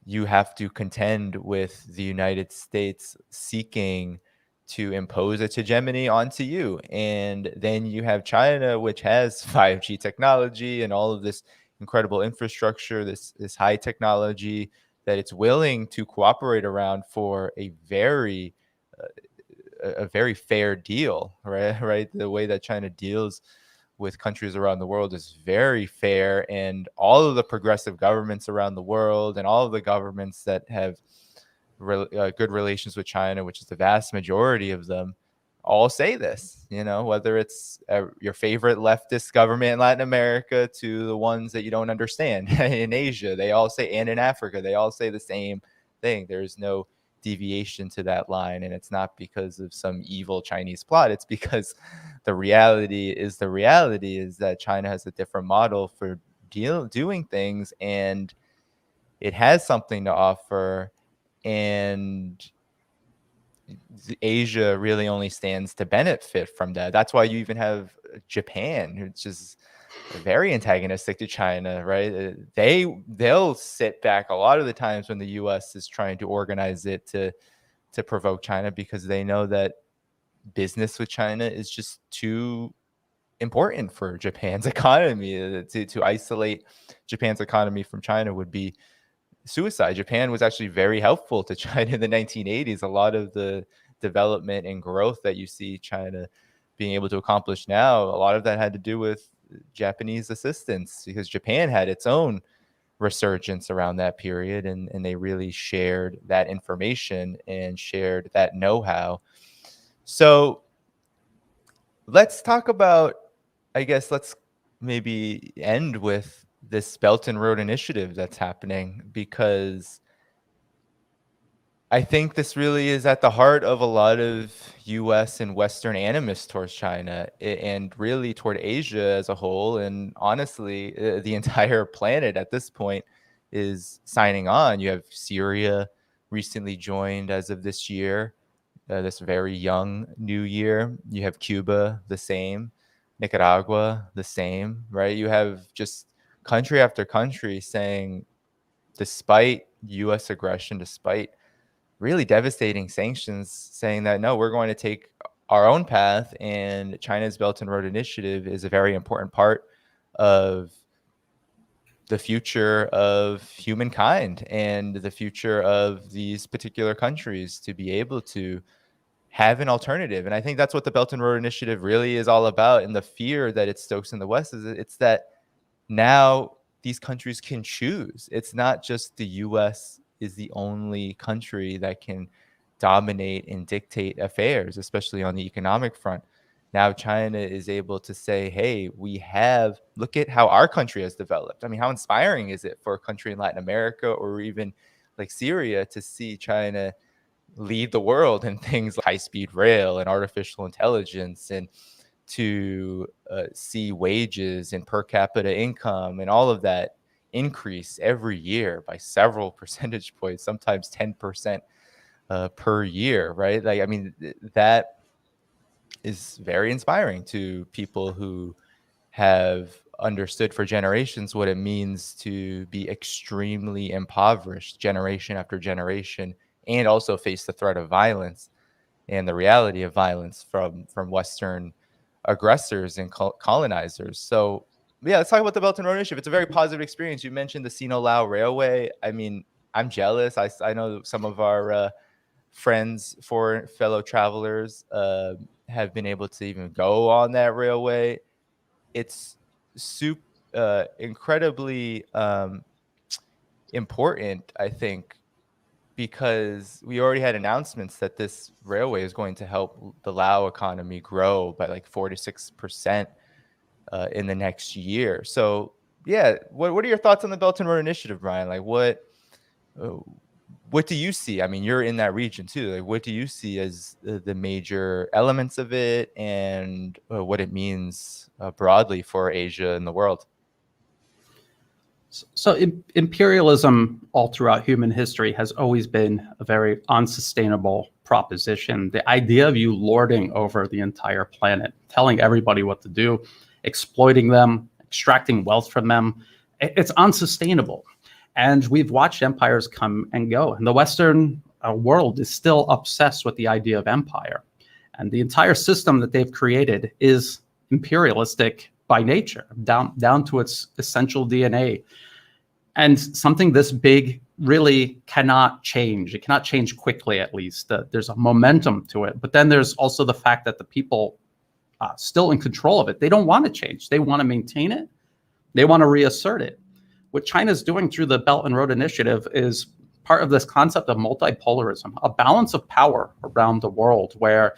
you have to contend with the United States seeking to impose its hegemony onto you. And then you have China, which has 5G technology and all of this incredible infrastructure, this high technology that it's willing to cooperate around for a very fair deal, right? The way that China deals with countries around the world is very fair, and all of the progressive governments around the world and all of the governments that have good relations with China, which is the vast majority of them, all say this, whether it's your favorite leftist government in Latin America to the ones that you don't understand in Asia, they all say, and in Africa, they all say the same thing. There's no deviation to that line, and it's not because of some evil Chinese plot. It's because the reality is that China has a different model for doing things, and it has something to offer, and Asia really only stands to benefit from that. That's why you even have Japan, which is very antagonistic to China, right? They'll sit back a lot of the times when the U.S. is trying to organize it to provoke China, because they know that business with China is just too important for Japan's economy. To isolate Japan's economy from China would be suicide. Japan was actually very helpful to China in the 1980s. A lot of the development and growth that you see China being able to accomplish now, a lot of that had to do with Japanese assistance, because Japan had its own resurgence around that period, and they really shared that information and shared that know-how. So let's talk about, I guess let's maybe end with this Belt and Road Initiative that's happening, because I think this really is at the heart of a lot of US and Western animus towards China, and really toward Asia as a whole. And honestly, the entire planet at this point is signing on. You have Syria recently joined as of this year, this very young new year. You have Cuba, the same, Nicaragua, the same, right? You have just country after country saying, despite US aggression, despite really devastating sanctions, saying that, no, we're going to take our own path, and China's Belt and Road Initiative is a very important part of the future of humankind and the future of these particular countries to be able to have an alternative. And I think that's what the Belt and Road Initiative really is all about. And the fear that it stokes in the West is it's that now these countries can choose. It's not just the US is the only country that can dominate and dictate affairs, especially on the economic front. Now China is able to say, hey, look at how our country has developed. I mean, how inspiring is it for a country in Latin America or even like Syria to see China lead the world in things like high-speed rail and artificial intelligence, and to see wages and per capita income and all of that increase every year by several percentage points, sometimes 10% per year, right? Like, I mean, that is very inspiring to people who have understood for generations what it means to be extremely impoverished generation after generation, and also face the threat of violence and the reality of violence from Western aggressors and colonizers. So yeah, let's talk about the Belt and Road Initiative. It's a very positive experience. You mentioned the Sino-Lao Railway. I mean, I'm jealous. I know some of our friends, fellow travelers, have been able to even go on that railway. It's incredibly important, I think, because we already had announcements that this railway is going to help the Lao economy grow by like 4 to 6% in the next year. So yeah, what are your thoughts on the Belt and Road Initiative, Brian? Like, what do you see? I mean, you're in that region too. Like, what do you see as the major elements of it, and what it means broadly for Asia and the world? So imperialism all throughout human history has always been a very unsustainable proposition. The idea of you lording over the entire planet, telling everybody what to do, exploiting them, extracting wealth from them, it's unsustainable. And we've watched empires come and go. And the Western world is still obsessed with the idea of empire. And the entire system that they've created is imperialistic by nature, down to its essential DNA. And something this big really cannot change. It cannot change quickly, at least. There's a momentum to it. But then there's also the fact that the people still in control of it, they don't want to change. They want to maintain it. They want to reassert it. What China's doing through the Belt and Road Initiative is part of this concept of multipolarism, a balance of power around the world where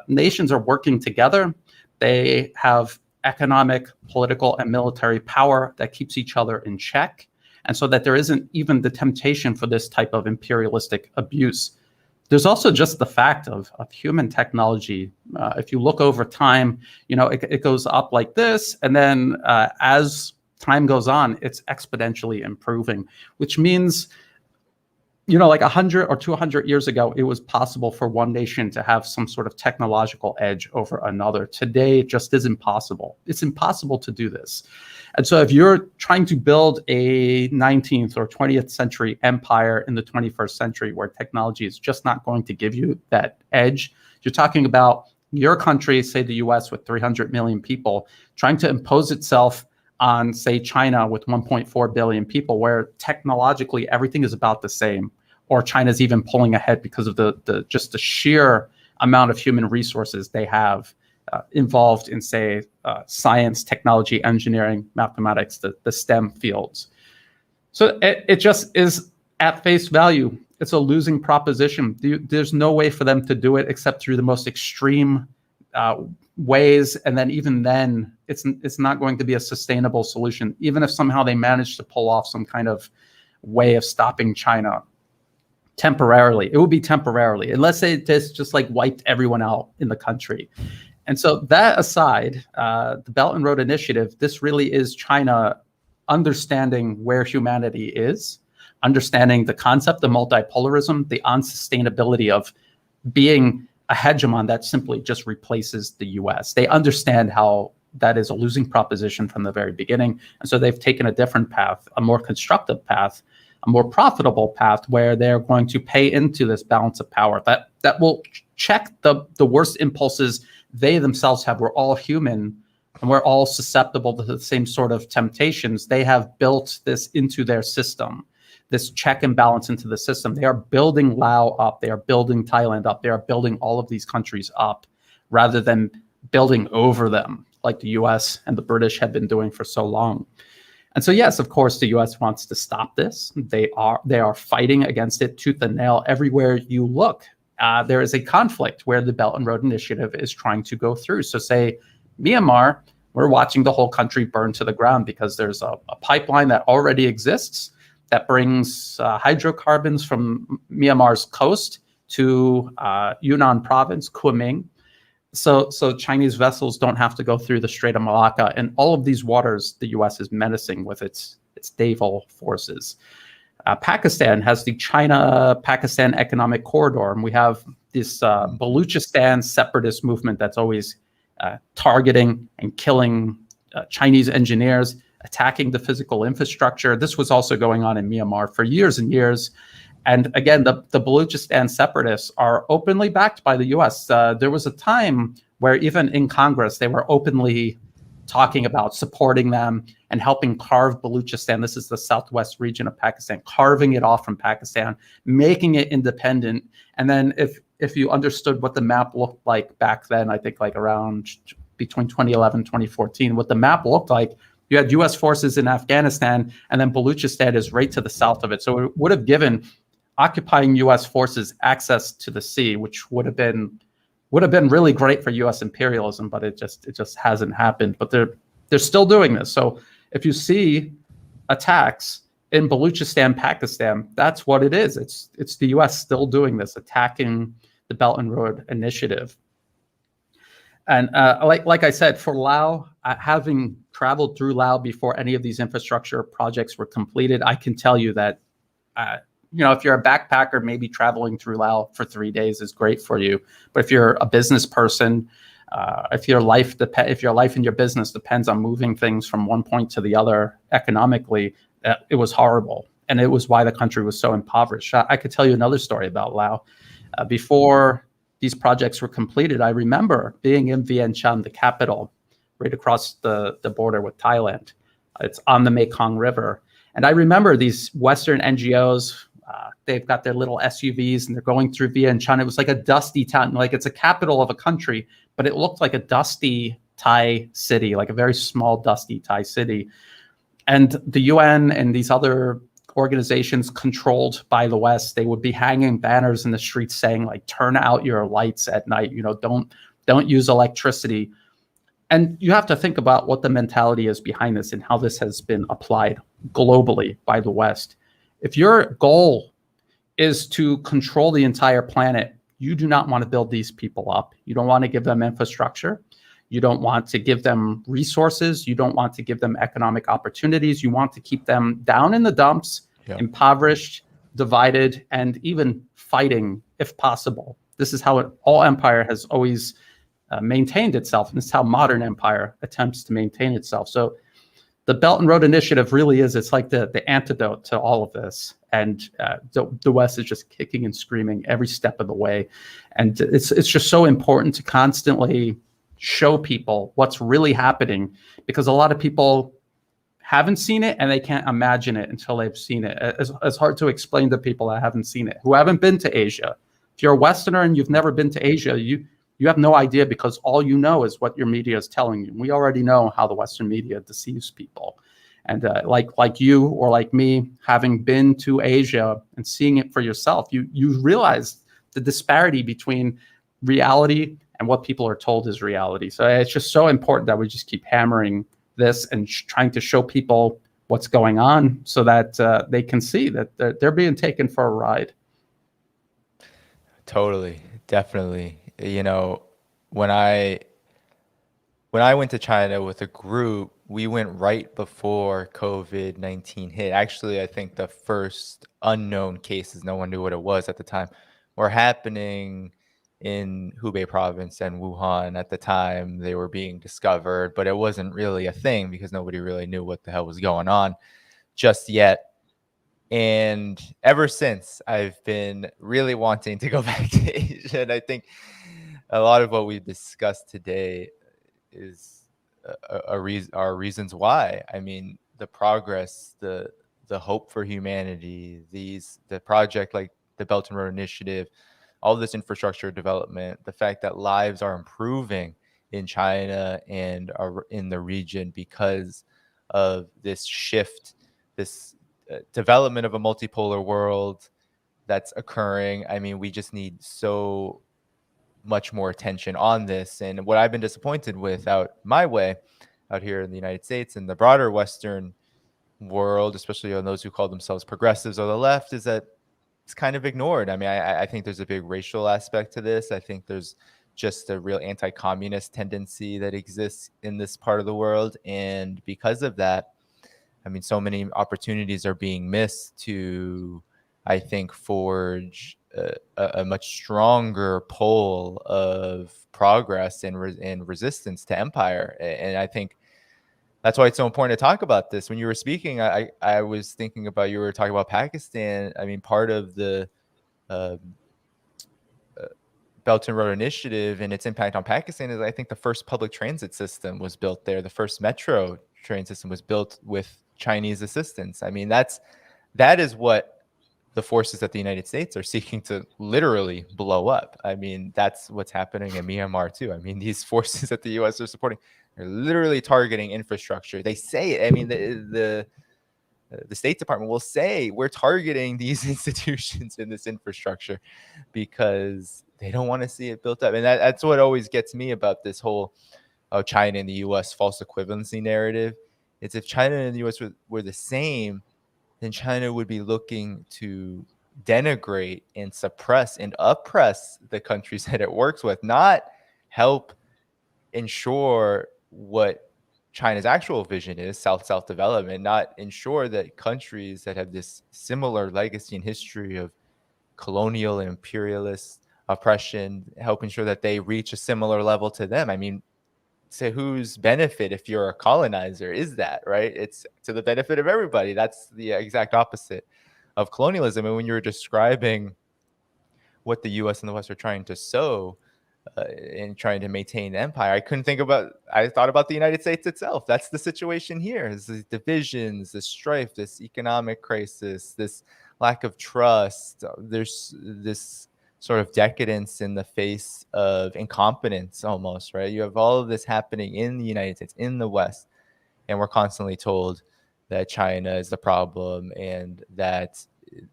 nations are working together. They have economic, political, and military power that keeps each other in check. And so that there isn't even the temptation for this type of imperialistic abuse. There's also just the fact of human technology. If you look over time, it goes up like this. And then as time goes on, it's exponentially improving, which means, like 100 or 200 years ago, it was possible for one nation to have some sort of technological edge over another. Today, it just isn't possible. It's impossible to do this. And so if you're trying to build a 19th or 20th century empire in the 21st century where technology is just not going to give you that edge, you're talking about your country, say the US with 300 million people, trying to impose itself on, say, China with 1.4 billion people, where technologically everything is about the same, or China's even pulling ahead because of the sheer amount of human resources they have involved in, say, science, technology, engineering, mathematics, the STEM fields. So it just is at face value. It's a losing proposition. There's no way for them to do it except through the most extreme ways, and then even then, it's not going to be a sustainable solution. Even if somehow they manage to pull off some kind of way of stopping China temporarily, it will be temporarily, unless they just like wiped everyone out in the country. And so that aside, the Belt and Road Initiative, this really is China understanding where humanity is, understanding the concept of multipolarism, the unsustainability of being a hegemon that simply just replaces the US. They understand how that is a losing proposition from the very beginning. And so they've taken a different path, a more constructive path, a more profitable path, where they're going to pay into this balance of power that will check the worst impulses they themselves have. We're all human, and we're all susceptible to the same sort of temptations. They have built this into their system, this check and balance into the system. They are building Laos up. They are building Thailand up. They are building all of these countries up rather than building over them like the US and the British have been doing for so long. And so, yes, of course, the US wants to stop this. They are fighting against it tooth and nail everywhere you look. There is a conflict where the Belt and Road Initiative is trying to go through. So say Myanmar, we're watching the whole country burn to the ground because there's a pipeline that already exists that brings hydrocarbons from Myanmar's coast to Yunnan province, Kunming. So Chinese vessels don't have to go through the Strait of Malacca. And all of these waters, the US is menacing with its naval forces. Pakistan has the China-Pakistan Economic Corridor, and we have this Baluchistan separatist movement that's always targeting and killing Chinese engineers, attacking the physical infrastructure. This was also going on in Myanmar for years and years. And again, the Baluchistan separatists are openly backed by the US. There was a time where even in Congress, they were openly talking about supporting them and helping carve Baluchistan. This is the southwest region of Pakistan, carving it off from Pakistan, making it independent. And then if you understood what the map looked like back then, I think like around between 2011 and 2014, what the map looked like, you had US forces in Afghanistan, and then Baluchistan is right to the south of it. So it would have given occupying US forces access to the sea, which would have been really great for US imperialism, but it just hasn't happened. But they're still doing this. So if you see attacks in Baluchistan, Pakistan, that's what it is. It's the US still doing this, attacking the Belt and Road Initiative. And like I said, for Laos, having traveled through Laos before any of these infrastructure projects were completed, I can tell you that if you're a backpacker, maybe traveling through Laos for 3 days is great for you. But if you're a business person, if your life and your business depends on moving things from one point to the other economically, it was horrible. And it was why the country was so impoverished. I could tell you another story about Laos. Before these projects were completed, I remember being in Vientiane, the capital, right across the border with Thailand. It's on the Mekong River. And I remember these Western NGOs, they've got their little SUVs and they're going through Vientiane. It was like a dusty town, like it's a capital of a country, but it looked like a dusty Thai city, like a very small, dusty Thai city. And the UN and these other organizations controlled by the West, they would be hanging banners in the streets saying, like, turn out your lights at night, don't use electricity. And you have to think about what the mentality is behind this and how this has been applied globally by the West. If your goal is to control the entire planet, you do not want to build these people up. You don't want to give them infrastructure. You don't want to give them resources. You don't want to give them economic opportunities. You want to keep them down in the dumps, impoverished, divided, and even fighting if possible. This is how all empire has always maintained itself. And this is how modern empire attempts to maintain itself. So the Belt and Road Initiative really it's like the antidote to all of this. And the West is just kicking and screaming every step of the way. And it's just so important to constantly show people what's really happening, because a lot of people haven't seen it and they can't imagine it until they've seen it. It's hard to explain to people that haven't seen it, who haven't been to Asia. If you're a Westerner and you've never been to Asia, You have no idea because all you know is what your media is telling you. We already know how the Western media deceives people. And like you or like me, having been to Asia and seeing it for yourself, you realize the disparity between reality and what people are told is reality. So it's just so important that we just keep hammering this and trying to show people what's going on so that they can see that they're being taken for a ride. Totally, definitely. You know, when I when I went to China with a group, we went right before COVID-19 hit. Actually, I think the first unknown cases, no one knew what it was at the time, were happening in Hubei province and Wuhan at the time. They were being discovered, but it wasn't really a thing because nobody really knew what the hell was going on just yet. And ever since, I've been really wanting to go back to Asia. And I think a lot of what we've discussed today is are reasons why. I mean, the progress, the hope for humanity, the project like the Belt and Road Initiative, all this infrastructure development, the fact that lives are improving in China and are in the region because of this shift, this development of a multipolar world that's occurring. I mean, we just need so much more attention on this. And what I've been disappointed with out my way, out here in the United States and the broader Western world, especially on those who call themselves progressives or the left, is that it's kind of ignored. I mean, I think there's a big racial aspect to this. I think there's just a real anti-communist tendency that exists in this part of the world. And because of that, I mean, so many opportunities are being missed to, I think, forge a much stronger pole of progress and resistance to empire. And I think that's why it's so important to talk about this. When you were speaking, I was thinking about, you were talking about Pakistan. I mean, part of the uh, Belt and Road Initiative and its impact on Pakistan is, I think, the first public transit system was built there. The first metro train system was built with Chinese assistance. I mean, that is what the forces at the United States are seeking to literally blow up. I mean, that's what's happening in Myanmar too. I mean, these forces that the U.S. are supporting are literally targeting infrastructure. They say it. I mean, the State Department will say we're targeting these institutions in this infrastructure because they don't want to see it built up. And that's what always gets me about this whole China and the U.S. false equivalency narrative. It's if China and the U.S. were the same, then China would be looking to denigrate and suppress and oppress the countries that it works with, not help ensure what China's actual vision is, South-South development, not ensure that countries that have this similar legacy and history of colonial and imperialist oppression, help ensure that they reach a similar level to them. I mean, to whose benefit, if you're a colonizer, is that, right? It's to the benefit of everybody. That's the exact opposite of colonialism. And when you're describing what the US and the West are trying to sow, and trying to maintain empire, I thought about the United States itself. That's the situation here. Is the divisions, the strife, this economic crisis, this lack of trust. There's this sort of decadence in the face of incompetence almost, right? You have all of this happening in the United States, in the West, and we're constantly told that China is the problem and that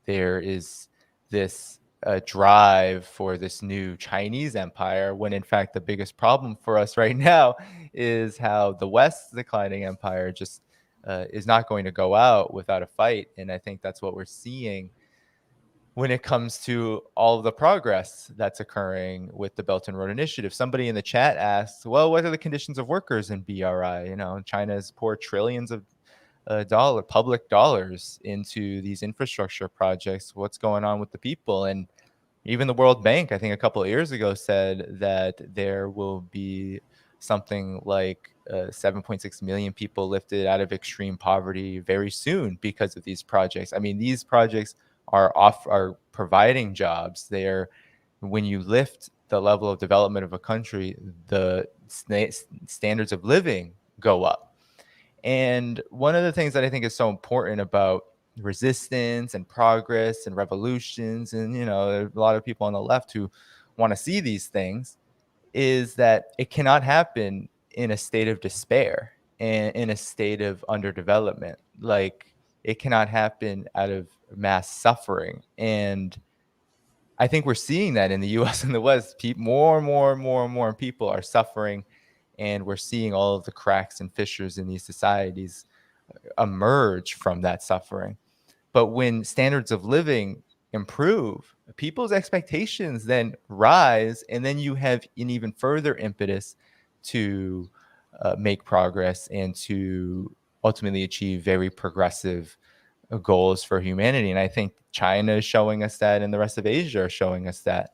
there is this drive for this new Chinese empire, when in fact the biggest problem for us right now is how the West's declining empire just is not going to go out without a fight. And I think that's what we're seeing when it comes to all of the progress that's occurring with the Belt and Road Initiative. Somebody in the chat asked, well, what are the conditions of workers in BRI? You know, China has poured trillions of public dollars into these infrastructure projects. What's going on with the people? And even the World Bank, I think a couple of years ago, said that there will be something like 7.6 million people lifted out of extreme poverty very soon because of these projects. I mean, these projects are providing jobs. They're, when you lift the level of development of a country, the standards of living go up. And one of the things that I think is so important about resistance and progress and revolutions, and, you know, there are a lot of people on the left who want to see these things, is that it cannot happen in a state of despair and in a state of underdevelopment. Like, it cannot happen out of mass suffering. And I think we're seeing that in the US and the West. More and more and more and more people are suffering, and we're seeing all of the cracks and fissures in these societies emerge from that suffering. But when standards of living improve, people's expectations then rise, and then you have an even further impetus to make progress and to ultimately achieve very progressive goals for humanity. And I think China is showing us that, and the rest of Asia are showing us that.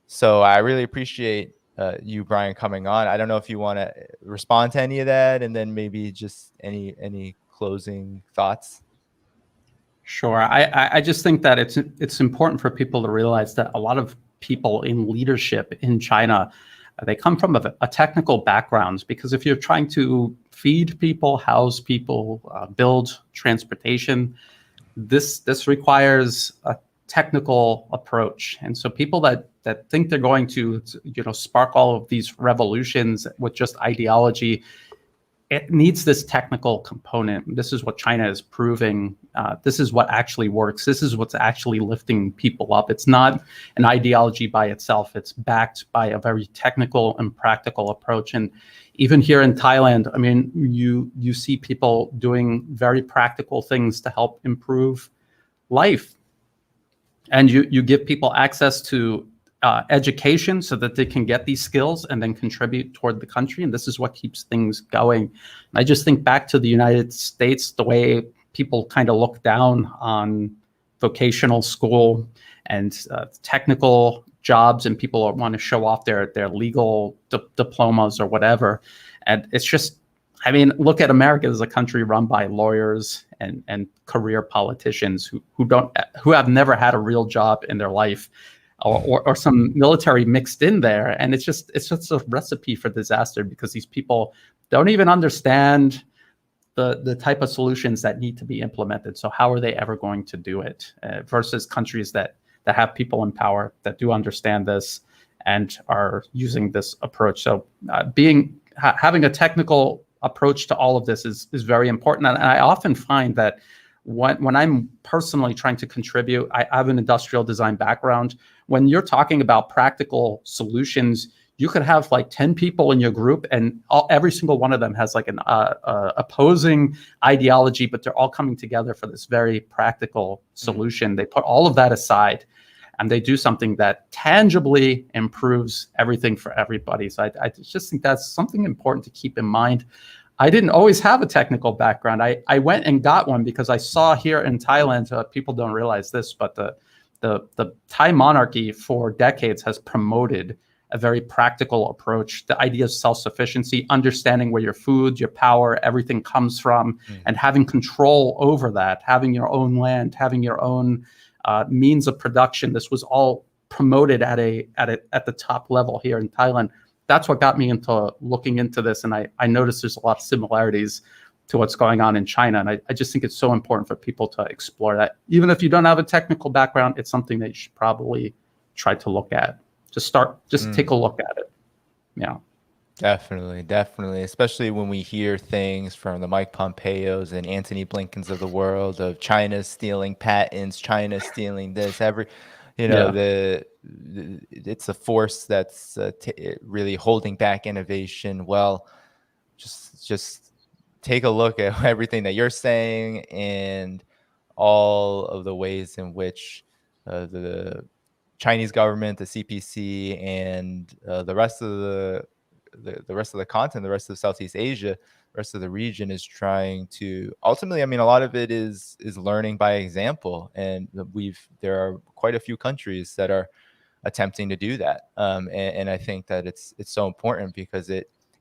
So I really appreciate you, Brian, coming on. I don't know if you want to respond to any of that, and then maybe just any closing thoughts. Sure. I just think that it's important for people to realize that a lot of people in leadership in China, they come from a technical backgrounds, because if you're trying to feed people, house people, build transportation, this requires a technical approach. And so people that think they're going to spark all of these revolutions with just ideology, it needs this technical component. This is what China is proving. This is what actually works. This is what's actually lifting people up. It's not an ideology by itself. It's backed by a very technical and practical approach. And even here in Thailand, I mean, you see people doing very practical things to help improve life. And you give people access to education so that they can get these skills and then contribute toward the country. And this is what keeps things going. And I just think back to the United States, the way people kind of look down on vocational school and technical jobs, and people want to show off their legal diplomas or whatever. And it's just, I mean, look at America as a country run by lawyers and career politicians who have never had a real job in their life, or some military mixed in there. And it's just a recipe for disaster, because these people don't even understand the type of solutions that need to be implemented. So how are they ever going to do it? Versus countries that have people in power that do understand this and are using this approach. So having a technical approach to all of this is very important. And I often find that when I'm personally trying to contribute, I have an industrial design background. When you're talking about practical solutions, you could have like 10 people in your group, and every single one of them has like an opposing ideology, but they're all coming together for this very practical solution. They put all of that aside, and they do something that tangibly improves everything for everybody. So I just think that's something important to keep in mind. I didn't always have a technical background. I went and got one because I saw here in Thailand, people don't realize this, but the Thai monarchy for decades has promoted a very practical approach. The idea of self-sufficiency, understanding where your food, your power, everything comes from, and having control over that, having your own land, having your own means of production. This was all promoted at the top level here in Thailand. That's what got me into looking into this. And I noticed there's a lot of similarities to what's going on in China. And I just think it's so important for people to explore that. Even if you don't have a technical background, it's something that you should probably try to look at. Just take a look at it. Yeah. Definitely. Especially when we hear things from the Mike Pompeos and Antony Blinkens of the world of China stealing patents, China stealing this, it's a force that's really holding back innovation. Well, just take a look at everything that you're saying and all of the ways in which the Chinese government, the CPC, and the rest of the continent, the rest of Southeast Asia, the rest of the region is trying to ultimately. I mean, a lot of it is learning by example, and there are quite a few countries that are attempting to do that. And I think that it's so important because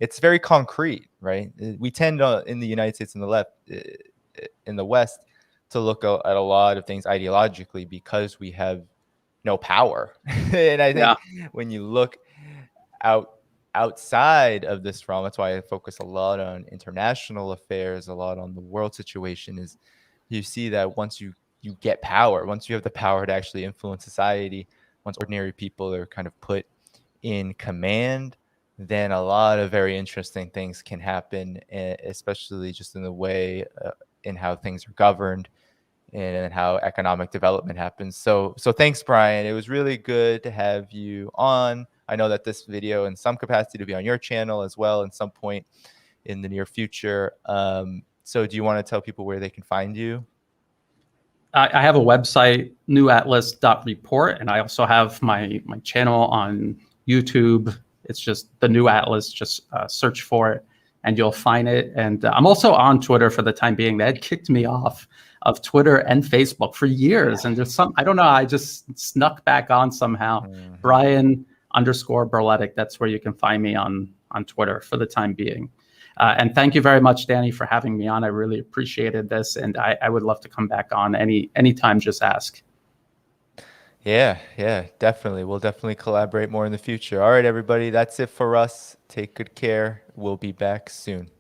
it's very concrete, right? We tend to, in the United States and in the West, to look at a lot of things ideologically because we have no power. And I think when you look outside of this realm, that's why I focus a lot on international affairs, a lot on the world situation, is you see that once you get power, once you have the power to actually influence society, once ordinary people are kind of put in command, then a lot of very interesting things can happen, especially just in the way in how things are governed and how economic development happens. So thanks, Brian. It was really good to have you on. I know that this video in some capacity to be on your channel as well at some point in the near future. So do you want to tell people where they can find you? I have a website, newatlas.report, and I also have my channel on YouTube. It's just the New Atlas. Just search for it, and you'll find it. And I'm also on Twitter for the time being. They had kicked me off of Twitter and Facebook for years, and there's some, I don't know, I just snuck back on somehow. Brian_Berletic. That's where you can find me on Twitter for the time being. And thank you very much, Danny, for having me on. I really appreciated this, and I would love to come back on anytime. Just ask. Yeah, definitely. We'll definitely collaborate more in the future. All right, everybody, that's it for us. Take good care. We'll be back soon.